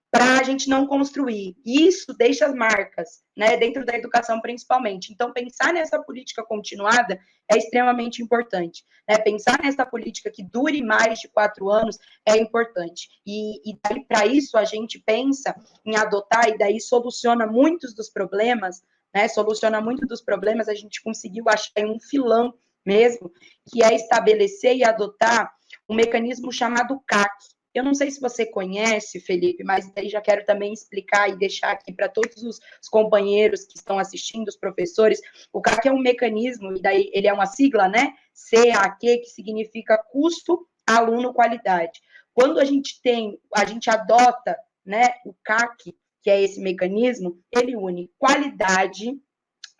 para a gente não construir. Isso deixa as marcas, né, dentro da educação principalmente. Então, pensar nessa política continuada é extremamente importante. Né? Pensar nessa política que dure mais de 4 anos é importante. E para isso, a gente pensa em adotar, e daí soluciona muitos dos problemas, né? Soluciona muito dos problemas, a gente conseguiu achar um filão mesmo, que é estabelecer e adotar um mecanismo chamado CAC, Eu não sei se você conhece, Felipe, mas aí já quero também explicar e deixar aqui para todos os companheiros que estão assistindo, os professores. O CAQ é um mecanismo, e daí ele é uma sigla, né? CAQ, que significa custo, aluno, qualidade. Quando a gente adota, né, o CAQ, que é esse mecanismo, ele une qualidade,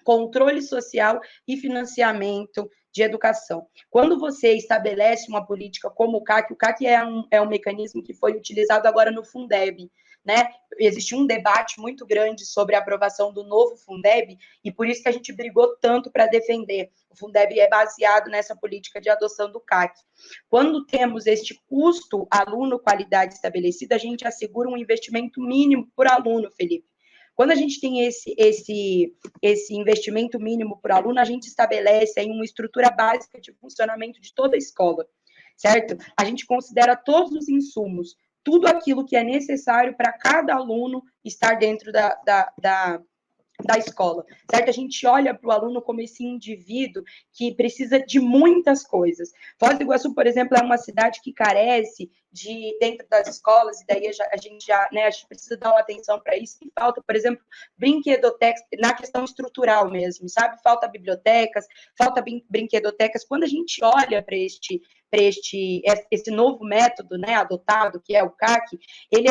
controle social e financiamento de educação. Quando você estabelece uma política como o CAC é um mecanismo que foi utilizado agora no Fundeb, né? Existe um debate muito grande sobre a aprovação do novo Fundeb, e por isso que a gente brigou tanto para defender. O Fundeb é baseado nessa política de adoção do CAC. Quando temos este custo aluno-qualidade estabelecido, a gente assegura um investimento mínimo por aluno, Felipe. Quando a gente tem esse investimento mínimo por aluno, a gente estabelece aí uma estrutura básica de funcionamento de toda a escola, certo? A gente considera todos os insumos, tudo aquilo que é necessário para cada aluno estar dentro da escola, certo? A gente olha para o aluno como esse indivíduo que precisa de muitas coisas. Foz do Iguaçu, por exemplo, é uma cidade que carece dentro das escolas, e daí a gente precisa dar uma atenção para isso, que falta, por exemplo, brinquedotecas, na questão estrutural mesmo, sabe? Falta bibliotecas, falta brinquedotecas. Quando a gente olha para esse novo método, né, adotado, que é o CAC, ele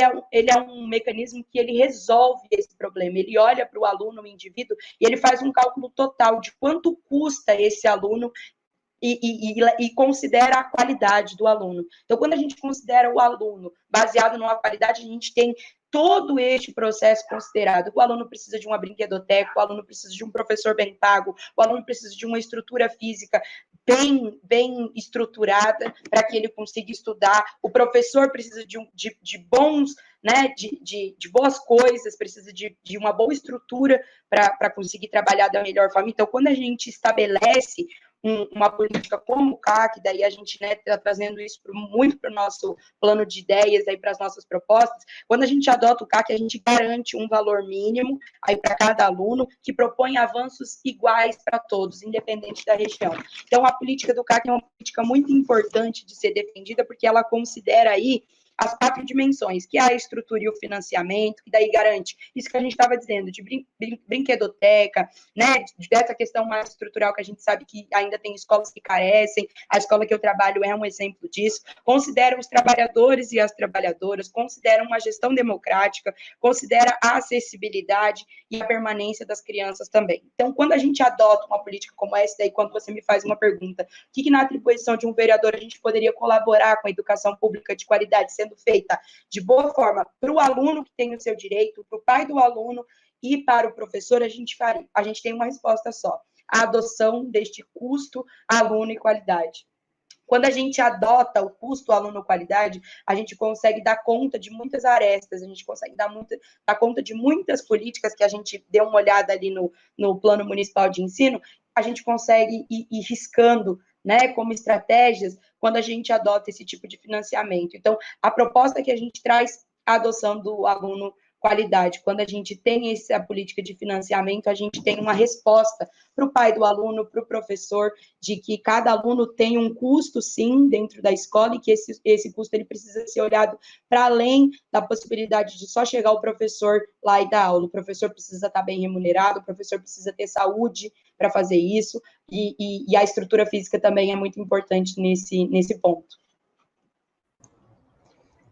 é um mecanismo que ele resolve esse problema. Ele olha para o aluno, o indivíduo, e ele faz um cálculo total de quanto custa esse aluno e considera a qualidade do aluno. Então, quando a gente considera o aluno baseado numa qualidade, a gente tem todo este processo considerado. O aluno precisa de uma brinquedoteca, o aluno precisa de um professor bem pago, o aluno precisa de uma estrutura física bem estruturada para que ele consiga estudar, o professor precisa de bons, né, de boas coisas, precisa de uma boa estrutura para conseguir trabalhar da melhor forma. Então, quando a gente estabelece uma política como o CAC, daí a gente está trazendo isso muito para o nosso plano de ideias, para as nossas propostas. Quando a gente adota o CAC, a gente garante um valor mínimo para cada aluno, que propõe avanços iguais para todos, independente da região. Então, a política do CAC é uma política muito importante de ser defendida, porque ela considera aí as 4 dimensões, que é a estrutura e o financiamento, que daí garante isso que a gente estava dizendo, de brinquedoteca, né, dessa questão mais estrutural, que a gente sabe que ainda tem escolas que carecem, a escola que eu trabalho é um exemplo disso, considera os trabalhadores e as trabalhadoras, considera uma gestão democrática, considera a acessibilidade e a permanência das crianças também. Então, quando a gente adota uma política como essa, daí quando você me faz uma pergunta, o que na atribuição de um vereador a gente poderia colaborar com a educação pública de qualidade, sendo feita de boa forma para o aluno que tem o seu direito, para o pai do aluno e para o professor, a gente tem uma resposta só: a adoção deste custo, aluno e qualidade. Quando a gente adota o custo aluno-qualidade, a gente consegue dar conta de muitas arestas, a gente consegue dar conta de muitas políticas que a gente deu uma olhada ali no Plano Municipal de Ensino, a gente consegue ir riscando, né, como estratégias, quando a gente adota esse tipo de financiamento. Então, a proposta que a gente traz, a adoção do aluno qualidade. Quando a gente tem essa política de financiamento, a gente tem uma resposta para o pai do aluno, para o professor, de que cada aluno tem um custo, sim, dentro da escola, e que esse custo ele precisa ser olhado para além da possibilidade de só chegar o professor lá e dar aula. O professor precisa estar bem remunerado, o professor precisa ter saúde para fazer isso, e a estrutura física também é muito importante nesse ponto.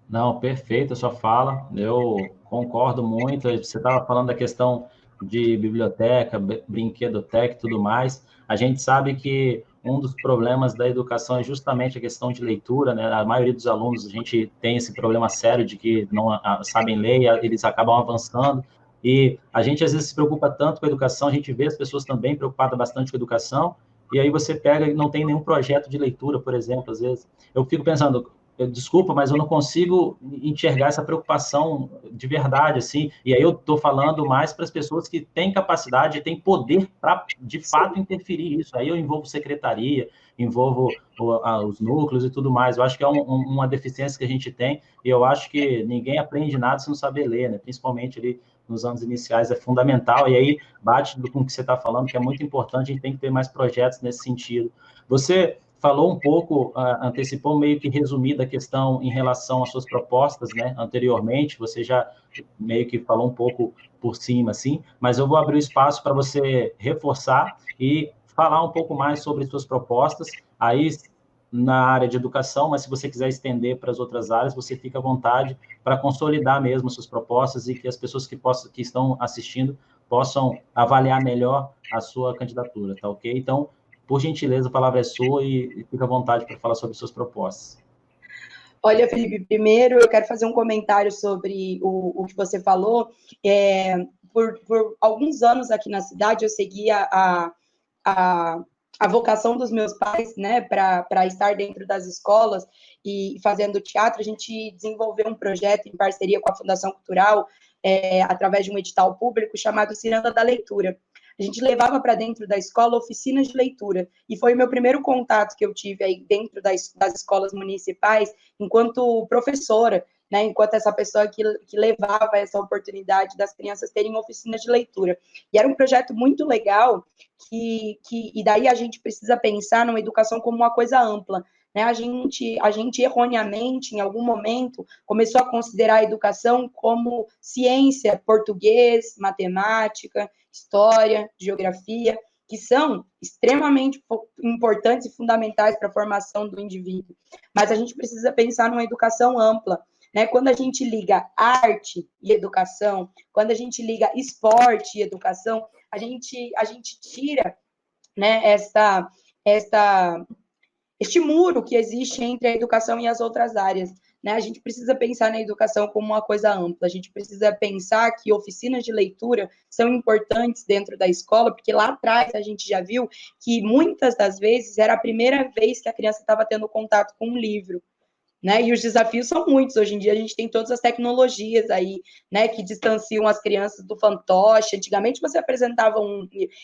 Não, perfeito a sua fala, eu concordo muito. Você estava falando da questão de biblioteca, brinquedoteca e tudo mais. A gente sabe que um dos problemas da educação é justamente a questão de leitura, né? A maioria dos alunos, a gente tem esse problema sério de que não sabem ler, eles acabam avançando. E a gente, às vezes, se preocupa tanto com a educação, a gente vê as pessoas também preocupadas bastante com a educação, e aí você pega e não tem nenhum projeto de leitura, por exemplo, às vezes. Eu fico pensando, desculpa, mas eu não consigo enxergar essa preocupação de verdade, assim, e aí eu estou falando mais para as pessoas que têm capacidade, têm poder para, de fato, interferir isso. Aí eu envolvo secretaria, envolvo os núcleos e tudo mais. Eu acho que é uma deficiência que a gente tem, e eu acho que ninguém aprende nada se não saber ler, né? Principalmente ali nos anos iniciais, é fundamental, e aí bate com o que você está falando, que é muito importante, a gente tem que ter mais projetos nesse sentido. Você falou um pouco, antecipou meio que resumida a questão em relação às suas propostas, né? Anteriormente, você já meio que falou um pouco por cima, assim, mas eu vou abrir o espaço para você reforçar e falar um pouco mais sobre suas propostas, aí na área de educação, mas se você quiser estender para as outras áreas, você fica à vontade para consolidar mesmo suas propostas e que as pessoas que estão assistindo possam avaliar melhor a sua candidatura, tá ok? Então, por gentileza, a palavra é sua e fica à vontade para falar sobre suas propostas. Olha, Felipe, primeiro eu quero fazer um comentário sobre o que você falou. Por alguns anos aqui na cidade, eu seguia a vocação dos meus pais, né, para estar dentro das escolas e fazendo teatro. A gente desenvolveu um projeto em parceria com a Fundação Cultural, através de um edital público chamado Ciranda da Leitura. A gente levava para dentro da escola oficinas de leitura, e foi o meu primeiro contato que eu tive aí dentro das escolas municipais, enquanto professora, né, enquanto essa pessoa que levava essa oportunidade das crianças terem oficinas de leitura. E era um projeto muito legal, e daí a gente precisa pensar numa educação como uma coisa ampla, né? A gente erroneamente, em algum momento, começou a considerar a educação como ciência, português, matemática, história, geografia, que são extremamente importantes e fundamentais para a formação do indivíduo. Mas a gente precisa pensar numa educação ampla, né? Quando a gente liga arte e educação, quando a gente liga esporte e educação, a gente tira, né, este muro que existe entre a educação e as outras áreas. Né? A gente precisa pensar na educação como uma coisa ampla, a gente precisa pensar que oficinas de leitura são importantes dentro da escola, porque lá atrás a gente já viu que muitas das vezes era a primeira vez que a criança estava tendo contato com um livro. Né? E os desafios são muitos. Hoje em dia a gente tem todas as tecnologias aí, né, que distanciam as crianças do fantoche. Antigamente você apresentava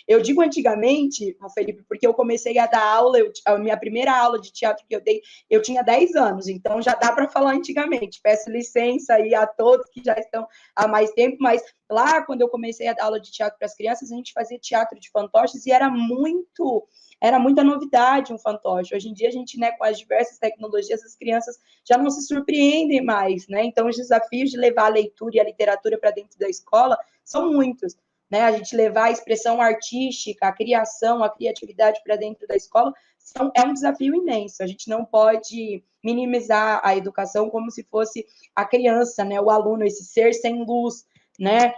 eu digo antigamente, Felipe, porque eu comecei a dar aula, a minha primeira aula de teatro que eu dei, eu tinha 10 anos, então já dá para falar antigamente. Peço licença aí a todos que já estão há mais tempo, mas lá quando eu comecei a dar aula de teatro para as crianças, a gente fazia teatro de fantoches e era muita novidade um fantoche. Hoje em dia, a gente, né, com as diversas tecnologias, as crianças já não se surpreendem mais, né? Então, os desafios de levar a leitura e a literatura para dentro da escola são muitos, né? A gente levar a expressão artística, a criação, a criatividade para dentro da escola é um desafio imenso. A gente não pode minimizar a educação como se fosse a criança, né? O aluno, esse ser sem luz, né?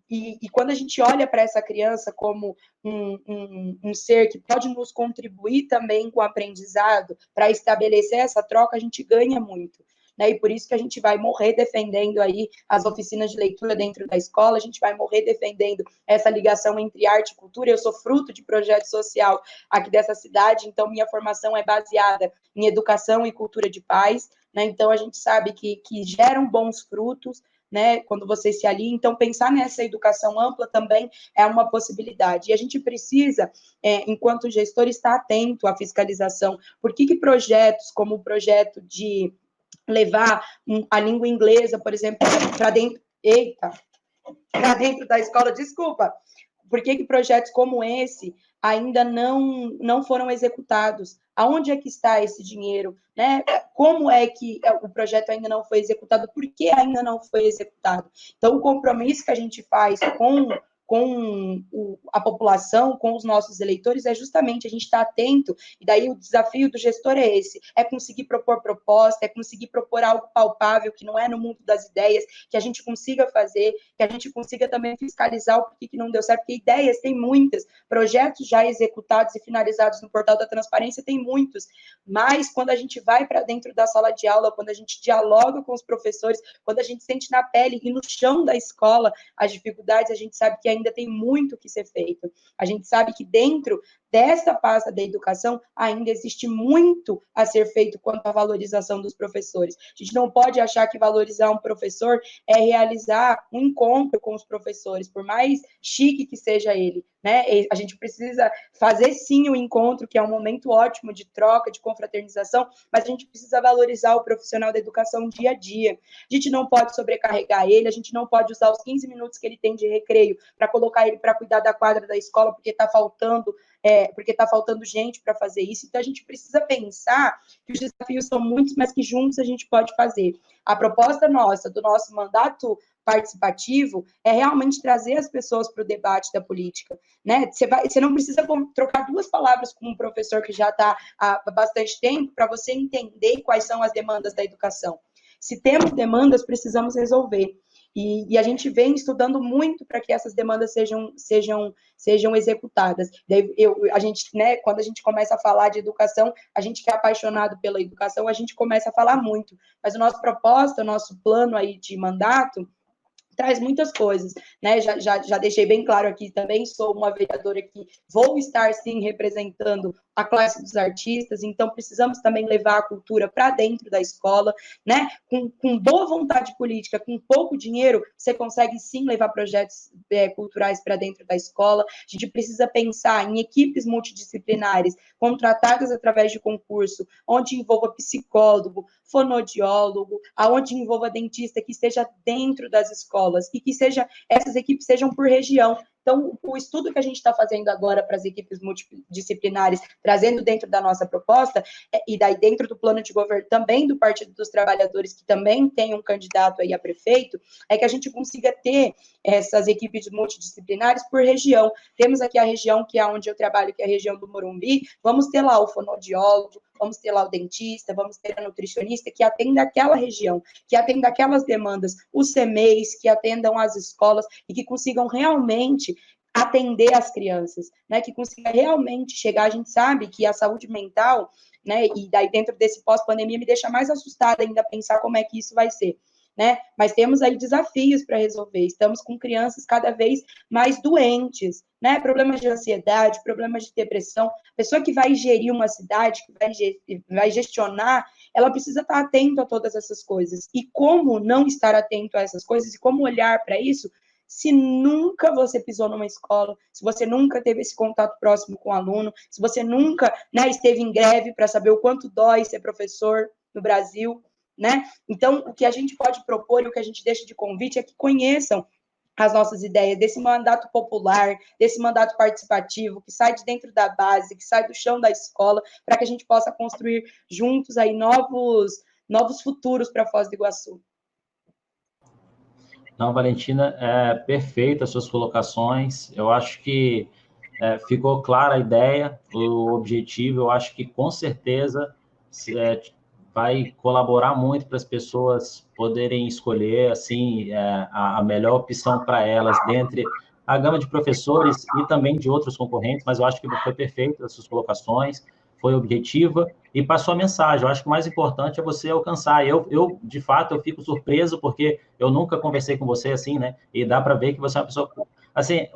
E quando a gente olha para essa criança como um ser que pode nos contribuir também com o aprendizado, para estabelecer essa troca, a gente ganha muito. Né? E por isso que a gente vai morrer defendendo aí as oficinas de leitura dentro da escola, a gente vai morrer defendendo essa ligação entre arte e cultura. Eu sou fruto de projeto social aqui dessa cidade, então minha formação é baseada em educação e cultura de paz, né? Então a gente sabe que geram bons frutos, né, quando você se alia. Então, pensar nessa educação ampla também é uma possibilidade. E a gente precisa, enquanto gestor, estar atento à fiscalização. Por que projetos como o projeto de levar a língua inglesa, por exemplo, para dentro... para dentro da escola, desculpa. Por que projetos como esse ainda não foram executados? Aonde é que está esse dinheiro? Né? Como é que o projeto ainda não foi executado? Por que ainda não foi executado? Então, o compromisso que a gente faz com a população, com os nossos eleitores, é justamente a gente estar atento, e daí o desafio do gestor é esse, é conseguir propor proposta, é conseguir propor algo palpável, que não é no mundo das ideias, que a gente consiga fazer, que a gente consiga também fiscalizar o porquê que não deu certo, porque ideias tem muitas, projetos já executados e finalizados no portal da transparência tem muitos, mas quando a gente vai para dentro da sala de aula, quando a gente dialoga com os professores, quando a gente sente na pele e no chão da escola as dificuldades, a gente sabe que ainda tem muito que ser feito. A gente sabe que dentro dessa pasta da educação ainda existe muito a ser feito quanto à valorização dos professores. A gente não pode achar que valorizar um professor é realizar um encontro com os professores, por mais chique que seja ele, né? A gente precisa fazer sim o encontro, que é um momento ótimo de troca, de confraternização, mas a gente precisa valorizar o profissional da educação dia a dia. A gente não pode sobrecarregar ele, a gente não pode usar os 15 minutos que ele tem de recreio para colocar ele para cuidar da quadra da escola, porque está faltando porque está faltando gente para fazer isso. Então, a gente precisa pensar que os desafios são muitos, mas que juntos a gente pode fazer. A proposta nossa, do nosso mandato participativo, é realmente trazer as pessoas para o debate da política, né? Você não precisa trocar duas palavras com um professor que já está há bastante tempo para você entender quais são as demandas da educação. Se temos demandas, precisamos resolver. E a gente vem estudando muito para que essas demandas sejam executadas. A gente, né, quando a gente começa a falar de educação, a gente que é apaixonado pela educação, a gente começa a falar muito. Mas o nosso proposta, o nosso plano aí de mandato, traz muitas coisas, né? Já deixei bem claro aqui também, sou uma vereadora que vou estar, sim, representando a classe dos artistas, então precisamos também levar a cultura para dentro da escola, né? Com boa vontade política, com pouco dinheiro, você consegue, sim, levar projetos culturais para dentro da escola. A gente precisa pensar em equipes multidisciplinares, contratadas através de concurso, onde envolva psicólogo, fonoaudiólogo, aonde envolva dentista, que esteja dentro das escolas e que essas equipes sejam por região. Então, o estudo que a gente está fazendo agora para as equipes multidisciplinares, trazendo dentro da nossa proposta, e daí dentro do plano de governo também do Partido dos Trabalhadores, que também tem um candidato aí a prefeito, é que a gente consiga ter essas equipes multidisciplinares por região. Temos aqui a região que é onde eu trabalho, que é a região do Morumbi, vamos ter lá o fonoaudiólogo, vamos ter lá o dentista, vamos ter a nutricionista, que atenda aquela região, que atenda aquelas demandas, os CMEs, que atendam as escolas e que consigam realmente atender as crianças, né, que consiga realmente chegar. A gente sabe que a saúde mental, né, e daí dentro desse pós-pandemia me deixa mais assustada ainda pensar como é que isso vai ser, né, mas temos aí desafios para resolver, estamos com crianças cada vez mais doentes, né, problemas de ansiedade, problemas de depressão. A pessoa que vai gerir uma cidade, que vai gestionar, ela precisa estar atento a todas essas coisas. E como não estar atento a essas coisas e como olhar para isso se nunca você pisou numa escola, se você nunca teve esse contato próximo com o aluno, se você nunca, né, esteve em greve para saber o quanto dói ser professor no Brasil, né? Então, o que a gente pode propor e o que a gente deixa de convite é que conheçam as nossas ideias, desse mandato popular, desse mandato participativo, que sai de dentro da base, que sai do chão da escola, para que a gente possa construir juntos aí novos futuros para Foz do Iguaçu. Não, Valentina, perfeita as suas colocações. Eu acho que ficou clara a ideia, o objetivo. Eu acho que, com certeza, vai colaborar muito para as pessoas poderem escolher assim a melhor opção para elas, dentre a gama de professores e também de outros concorrentes, mas eu acho que foi perfeito as suas colocações, foi objetiva e passou a mensagem. Eu acho que o mais importante é você alcançar. Eu de fato, eu fico surpreso, porque eu nunca conversei com você assim, né? E dá para ver que você é uma pessoa, assim,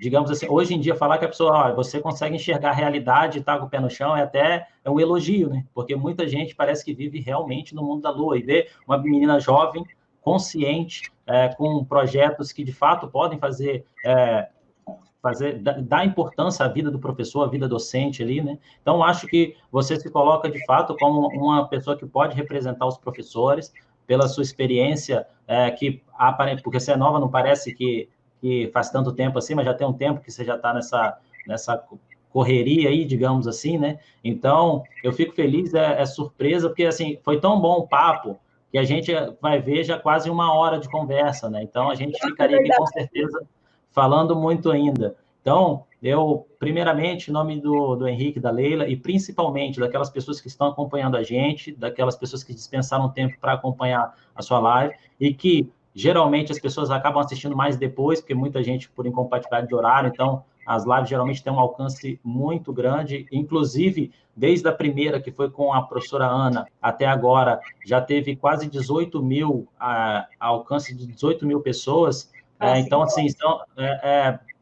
digamos assim, hoje em dia, falar que a pessoa, você consegue enxergar a realidade e tá com o pé no chão, é um elogio, né? Porque muita gente parece que vive realmente no mundo da lua, e vê uma menina jovem, consciente, com projetos que, de fato, podem dar importância à vida do professor, à vida docente ali, né? Então, acho que você se coloca, de fato, como uma pessoa que pode representar os professores, pela sua experiência, porque você é nova, não parece que faz tanto tempo assim, mas já tem um tempo que você já está nessa correria aí, digamos assim, né? Então, eu fico feliz, surpresa, porque, assim, foi tão bom o papo, que a gente vai ver já quase 1 hora de conversa, né? Então, a gente ficaria aqui, com certeza, falando muito ainda. Então, eu, primeiramente, em nome do Henrique, da Leila, e principalmente daquelas pessoas que estão acompanhando a gente, daquelas pessoas que dispensaram tempo para acompanhar a sua live, e que geralmente as pessoas acabam assistindo mais depois, porque muita gente, por incompatibilidade de horário, então as lives geralmente têm um alcance muito grande, inclusive desde a primeira, que foi com a professora Ana, até agora, já teve quase 18 mil, alcance de 18 mil pessoas. Então, assim,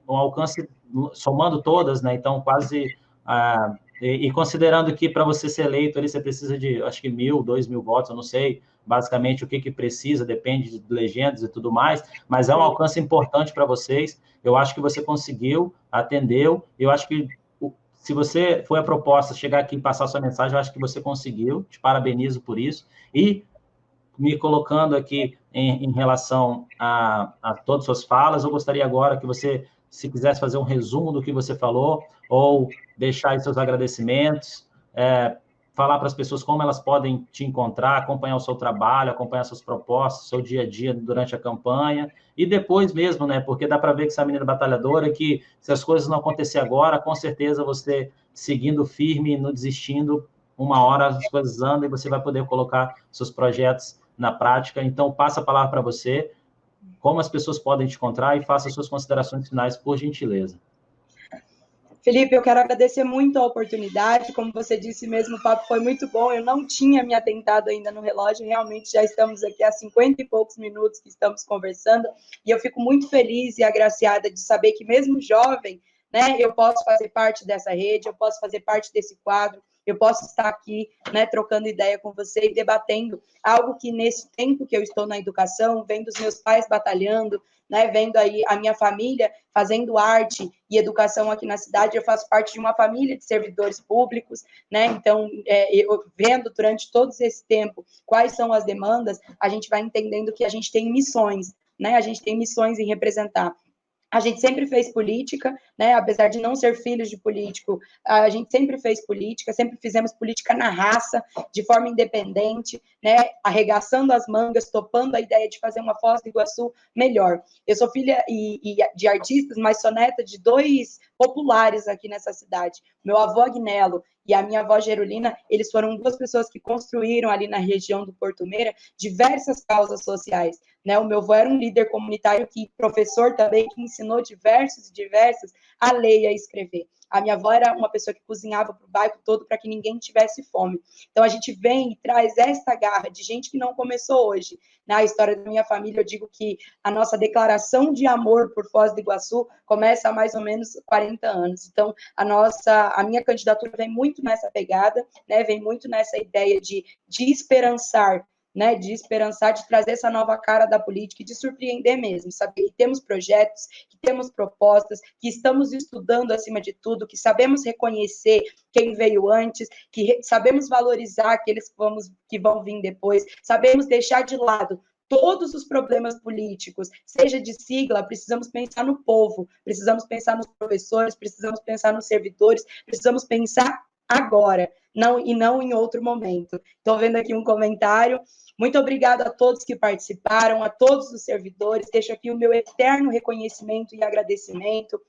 um alcance, somando todas, né? Então, quase... e considerando que para você ser eleito ali, você precisa de, acho que 1.000, 2.000 votos, eu não sei basicamente o que precisa, depende de legendas e tudo mais, mas é um alcance importante para vocês. Eu acho que você conseguiu, atendeu, eu acho que se você foi a proposta, chegar aqui e passar sua mensagem, eu acho que você conseguiu, te parabenizo por isso, e me colocando aqui em relação a todas as suas falas, eu gostaria agora que você se quisesse fazer um resumo do que você falou, ou deixar aí seus agradecimentos, falar para as pessoas como elas podem te encontrar, acompanhar o seu trabalho, acompanhar suas propostas, seu dia a dia durante a campanha, e depois mesmo, né? Porque dá para ver que essa menina batalhadora, que se as coisas não acontecer agora, com certeza você seguindo firme, não desistindo, uma hora as coisas andam e você vai poder colocar seus projetos na prática. Então, passa a palavra para você, como as pessoas podem te encontrar e faça suas considerações finais, por gentileza. Felipe, eu quero agradecer muito a oportunidade, como você disse mesmo, o papo foi muito bom, eu não tinha me atentado ainda no relógio, realmente já estamos aqui há 50 e poucos minutos que estamos conversando, e eu fico muito feliz e agraciada de saber que mesmo jovem, né, eu posso fazer parte dessa rede, eu posso fazer parte desse quadro, eu posso estar aqui, né, trocando ideia com você e debatendo algo que nesse tempo que eu estou na educação, vendo os meus pais batalhando, né, vendo aí a minha família fazendo arte e educação aqui na cidade, eu faço parte de uma família de servidores públicos, né, então, eu vendo durante todo esse tempo quais são as demandas, a gente vai entendendo que a gente tem missões, né, a gente tem missões em representar. A gente sempre fez política, né? Apesar de não ser filhos de político, a gente sempre fez política, sempre fizemos política na raça, de forma independente, né? Arregaçando as mangas, topando a ideia de fazer uma Foz do Iguaçu melhor. Eu sou filha de artistas, mas sou neta de 2 populares aqui nessa cidade. Meu avô Agnello e a minha avó Gerulina, eles foram 2 pessoas que construíram ali na região do Porto Meira diversas causas sociais. Né? O meu avô era um líder comunitário, professor também, que ensinou diversos a ler e a escrever. A minha avó era uma pessoa que cozinhava para o bairro todo para que ninguém tivesse fome. Então, a gente vem e traz esta garra de gente que não começou hoje. Na história da minha família, eu digo que a nossa declaração de amor por Foz do Iguaçu começa há mais ou menos 40 anos. Então, a minha candidatura vem muito nessa pegada, né? Vem muito nessa ideia de esperançar, né, de esperançar, de trazer essa nova cara da política e de surpreender mesmo, saber que temos projetos, que temos propostas, que estamos estudando acima de tudo, que sabemos reconhecer quem veio antes, que sabemos valorizar aqueles que vão vir depois, sabemos deixar de lado todos os problemas políticos, seja de sigla, precisamos pensar no povo, precisamos pensar nos professores, precisamos pensar nos servidores, precisamos pensar agora, não em outro momento. Estou vendo aqui um comentário. Muito obrigada a todos que participaram, a todos os servidores. Deixo aqui o meu eterno reconhecimento e agradecimento.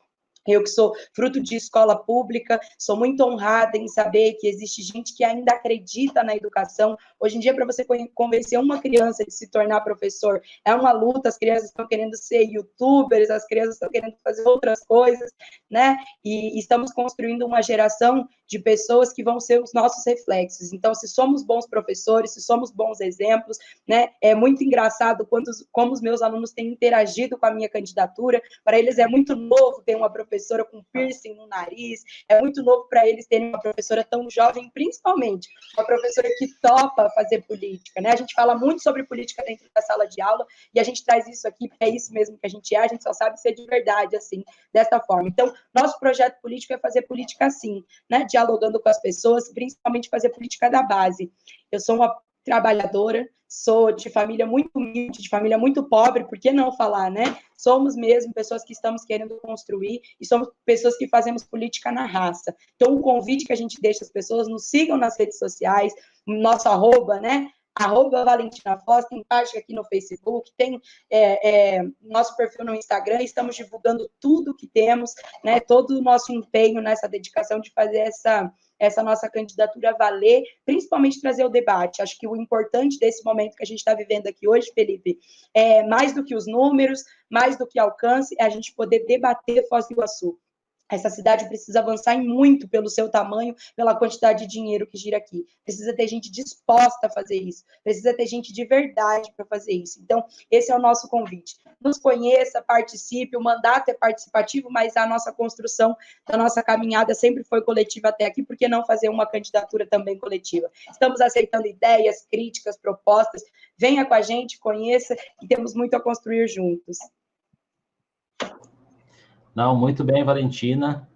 Eu que sou fruto de escola pública, sou muito honrada em saber que existe gente que ainda acredita na educação. Hoje em dia, para você convencer uma criança de se tornar professor, é uma luta, as crianças estão querendo ser youtubers, as crianças estão querendo fazer outras coisas, né? E estamos construindo uma geração de pessoas que vão ser os nossos reflexos. Então, se somos bons professores, se somos bons exemplos, né? É muito engraçado como os meus alunos têm interagido com a minha candidatura. Para eles é muito novo ter uma professora com piercing no nariz, é muito novo para eles terem uma professora tão jovem, principalmente uma professora que topa fazer política, né? A gente fala muito sobre política dentro da sala de aula e a gente traz isso aqui, porque é isso mesmo que a gente só sabe ser de verdade, assim, dessa forma. Então, nosso projeto político é fazer política assim, né? Dialogando com as pessoas, principalmente fazer política da base. Eu sou uma trabalhadora, sou de família muito humilde, de família muito pobre, por que não falar, né? Somos mesmo pessoas que estamos querendo construir e somos pessoas que fazemos política na raça. Então, o convite que a gente deixa às pessoas, nos sigam nas redes sociais, nosso @, né? @Valentina Foz, tem página aqui no Facebook, tem nosso perfil no Instagram, estamos divulgando tudo que temos, né? Todo o nosso empenho nessa dedicação de fazer essa nossa candidatura valer, principalmente trazer o debate. Acho que o importante desse momento que a gente está vivendo aqui hoje, Felipe, é mais do que os números, mais do que alcance, é a gente poder debater Foz do Iguaçu. Essa cidade precisa avançar em muito pelo seu tamanho, pela quantidade de dinheiro que gira aqui. Precisa ter gente disposta a fazer isso. Precisa ter gente de verdade para fazer isso. Então, esse é o nosso convite. Nos conheça, participe. O mandato é participativo, mas a nossa construção da nossa caminhada sempre foi coletiva até aqui. Por que não fazer uma candidatura também coletiva? Estamos aceitando ideias, críticas, propostas. Venha com a gente, conheça, e temos muito a construir juntos. Não, muito bem, Valentina.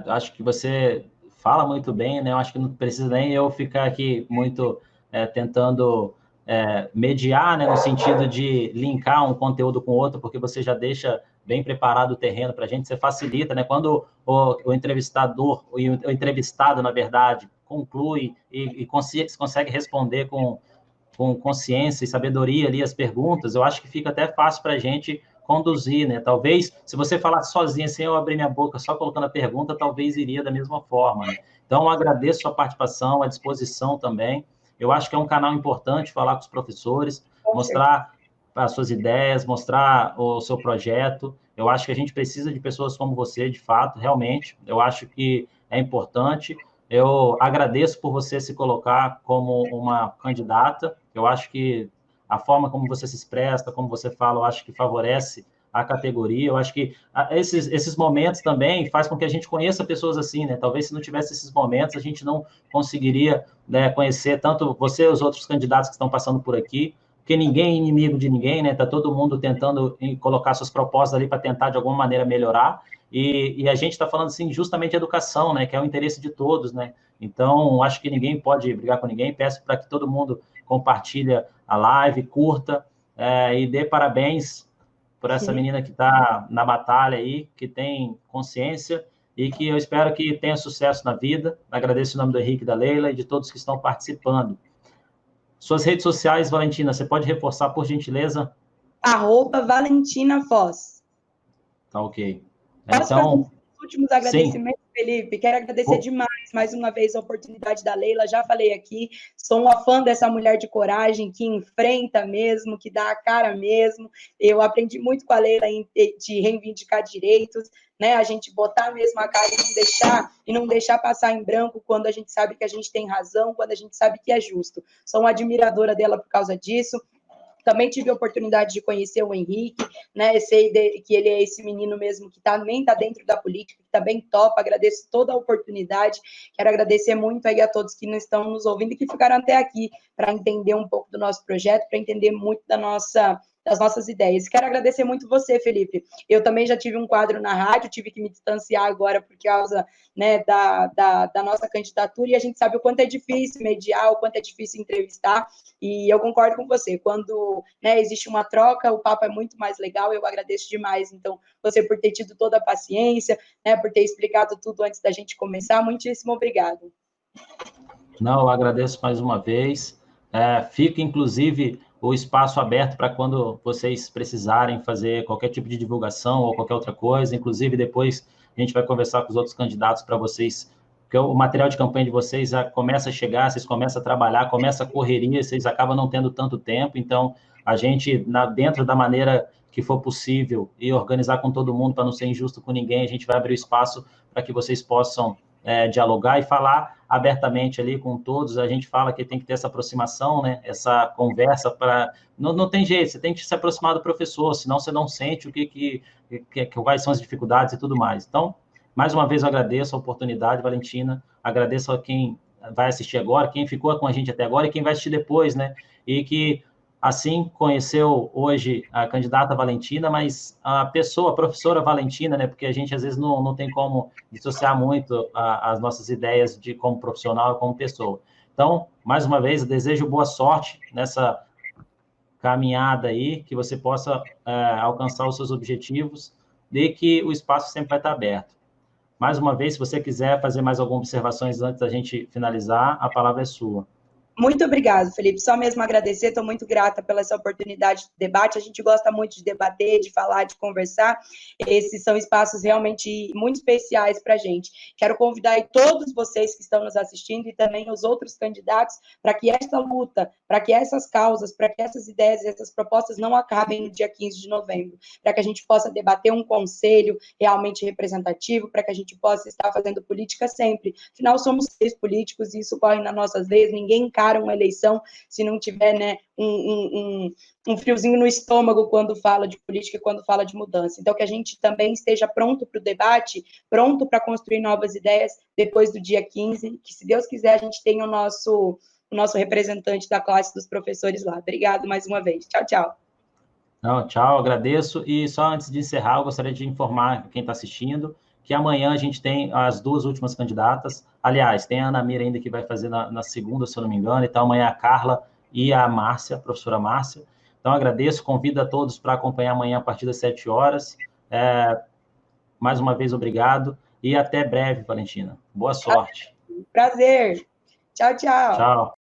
Acho que você fala muito bem, né? Eu acho que não precisa nem eu ficar aqui muito tentando mediar, né? No sentido de linkar um conteúdo com outro, porque você já deixa bem preparado o terreno para a gente, você facilita, né? Quando o entrevistador, o entrevistado, na verdade, conclui e consegue responder com consciência e sabedoria ali as perguntas, eu acho que fica até fácil para a gente conduzir, né? Talvez, se você falasse sozinho, sem eu abrir minha boca, só colocando a pergunta, talvez iria da mesma forma, né? Então, eu agradeço a sua participação, a disposição também. Eu acho que é um canal importante falar com os professores, mostrar as suas ideias, mostrar o seu projeto. Eu acho que a gente precisa de pessoas como você, de fato, realmente. Eu acho que é importante. Eu agradeço por você se colocar como uma candidata. Eu acho que a forma como você se expressa, como você fala, eu acho que favorece a categoria. Eu acho que esses momentos também faz com que a gente conheça pessoas assim, né? Talvez se não tivesse esses momentos, a gente não conseguiria, né, conhecer tanto você e os outros candidatos que estão passando por aqui, porque ninguém é inimigo de ninguém, né? Tá todo mundo tentando colocar suas propostas ali para tentar de alguma maneira melhorar. E a gente está falando assim justamente de educação, né? Que é o interesse de todos, né? Então, acho que ninguém pode brigar com ninguém. Peço para que todo mundo compartilhe a live, curta e dê parabéns por essa menina que está na batalha aí, que tem consciência e que eu espero que tenha sucesso na vida. Agradeço o nome do Henrique, da Leila e de todos que estão participando. Suas redes sociais, Valentina, você pode reforçar, por gentileza? @Valentina Foz. Tá ok. Posso fazer os últimos agradecimentos, sim. Felipe? Quero agradecer demais, mais uma vez, a oportunidade da Leila. Já falei aqui, sou uma fã dessa mulher de coragem, que enfrenta mesmo, que dá a cara mesmo. Eu aprendi muito com a Leila de reivindicar direitos, né? A gente botar mesmo a cara e não deixar passar em branco quando a gente sabe que a gente tem razão, quando a gente sabe que é justo. Sou uma admiradora dela por causa disso. Também tive a oportunidade de conhecer o Henrique, né? Sei que ele é esse menino mesmo que também está dentro da política, que está bem top. Agradeço toda a oportunidade. Quero agradecer muito aí a todos que não estão nos ouvindo e que ficaram até aqui para entender um pouco do nosso projeto, para entender muito das nossas ideias. Quero agradecer muito você, Felipe. Eu também já tive um quadro na rádio, tive que me distanciar agora por causa, né, da nossa candidatura, e a gente sabe o quanto é difícil mediar, o quanto é difícil entrevistar, e eu concordo com você. Quando, né, existe uma troca, o papo é muito mais legal. Eu agradeço demais, então, você por ter tido toda a paciência, né, por ter explicado tudo antes da gente começar. Muitíssimo obrigado. Não, eu agradeço mais uma vez. Fica, inclusive, o espaço aberto para quando vocês precisarem fazer qualquer tipo de divulgação ou qualquer outra coisa. Inclusive, depois a gente vai conversar com os outros candidatos para vocês, porque o material de campanha de vocês já começa a chegar, vocês começam a trabalhar, começa a correria, vocês acabam não tendo tanto tempo. Então, a gente, dentro da maneira que for possível e organizar com todo mundo para não ser injusto com ninguém, a gente vai abrir o espaço para que vocês possam dialogar e falar abertamente ali com todos. A gente fala que tem que ter essa aproximação, né? Essa conversa para... Não tem jeito, você tem que se aproximar do professor, senão você não sente quais são as dificuldades e tudo mais. Então, mais uma vez, eu agradeço a oportunidade, Valentina, agradeço a quem vai assistir agora, quem ficou com a gente até agora e quem vai assistir depois, né? E que assim conheceu hoje a candidata Valentina, mas a pessoa, a professora Valentina, né? Porque a gente às vezes não tem como dissociar muito as nossas ideias de como profissional e como pessoa. Então, mais uma vez, desejo boa sorte nessa caminhada aí, que você possa alcançar os seus objetivos e que o espaço sempre vai estar aberto. Mais uma vez, se você quiser fazer mais algumas observações antes da gente finalizar, a palavra é sua. Muito obrigado, Felipe. Só mesmo agradecer, estou muito grata pela essa oportunidade de debate. A gente gosta muito de debater, de falar, de conversar. Esses são espaços realmente muito especiais para a gente. Quero convidar aí todos vocês que estão nos assistindo e também os outros candidatos para que esta luta, para que essas causas, para que essas ideias, essas propostas não acabem no dia 15 de novembro, para que a gente possa debater um conselho realmente representativo, para que a gente possa estar fazendo política sempre. Afinal, somos seres políticos e isso corre nas nossas veias, ninguém encara uma eleição se não tiver, né, um friozinho no estômago quando fala de política e quando fala de mudança. Então, que a gente também esteja pronto para o debate, pronto para construir novas ideias depois do dia 15, que, se Deus quiser, a gente tenha o nosso representante da classe dos professores lá. Obrigado mais uma vez. Tchau, tchau. Não, tchau, agradeço. E só antes de encerrar, eu gostaria de informar quem está assistindo que amanhã a gente tem as duas últimas candidatas. Aliás, tem a Ana Mira ainda que vai fazer na segunda, se eu não me engano. Então, amanhã a Carla e a Márcia, a professora Márcia. Então, agradeço, convido a todos para acompanhar amanhã a partir das 7 horas. Mais uma vez, obrigado e até breve, Valentina. Boa sorte. Prazer. Tchau, tchau. Tchau.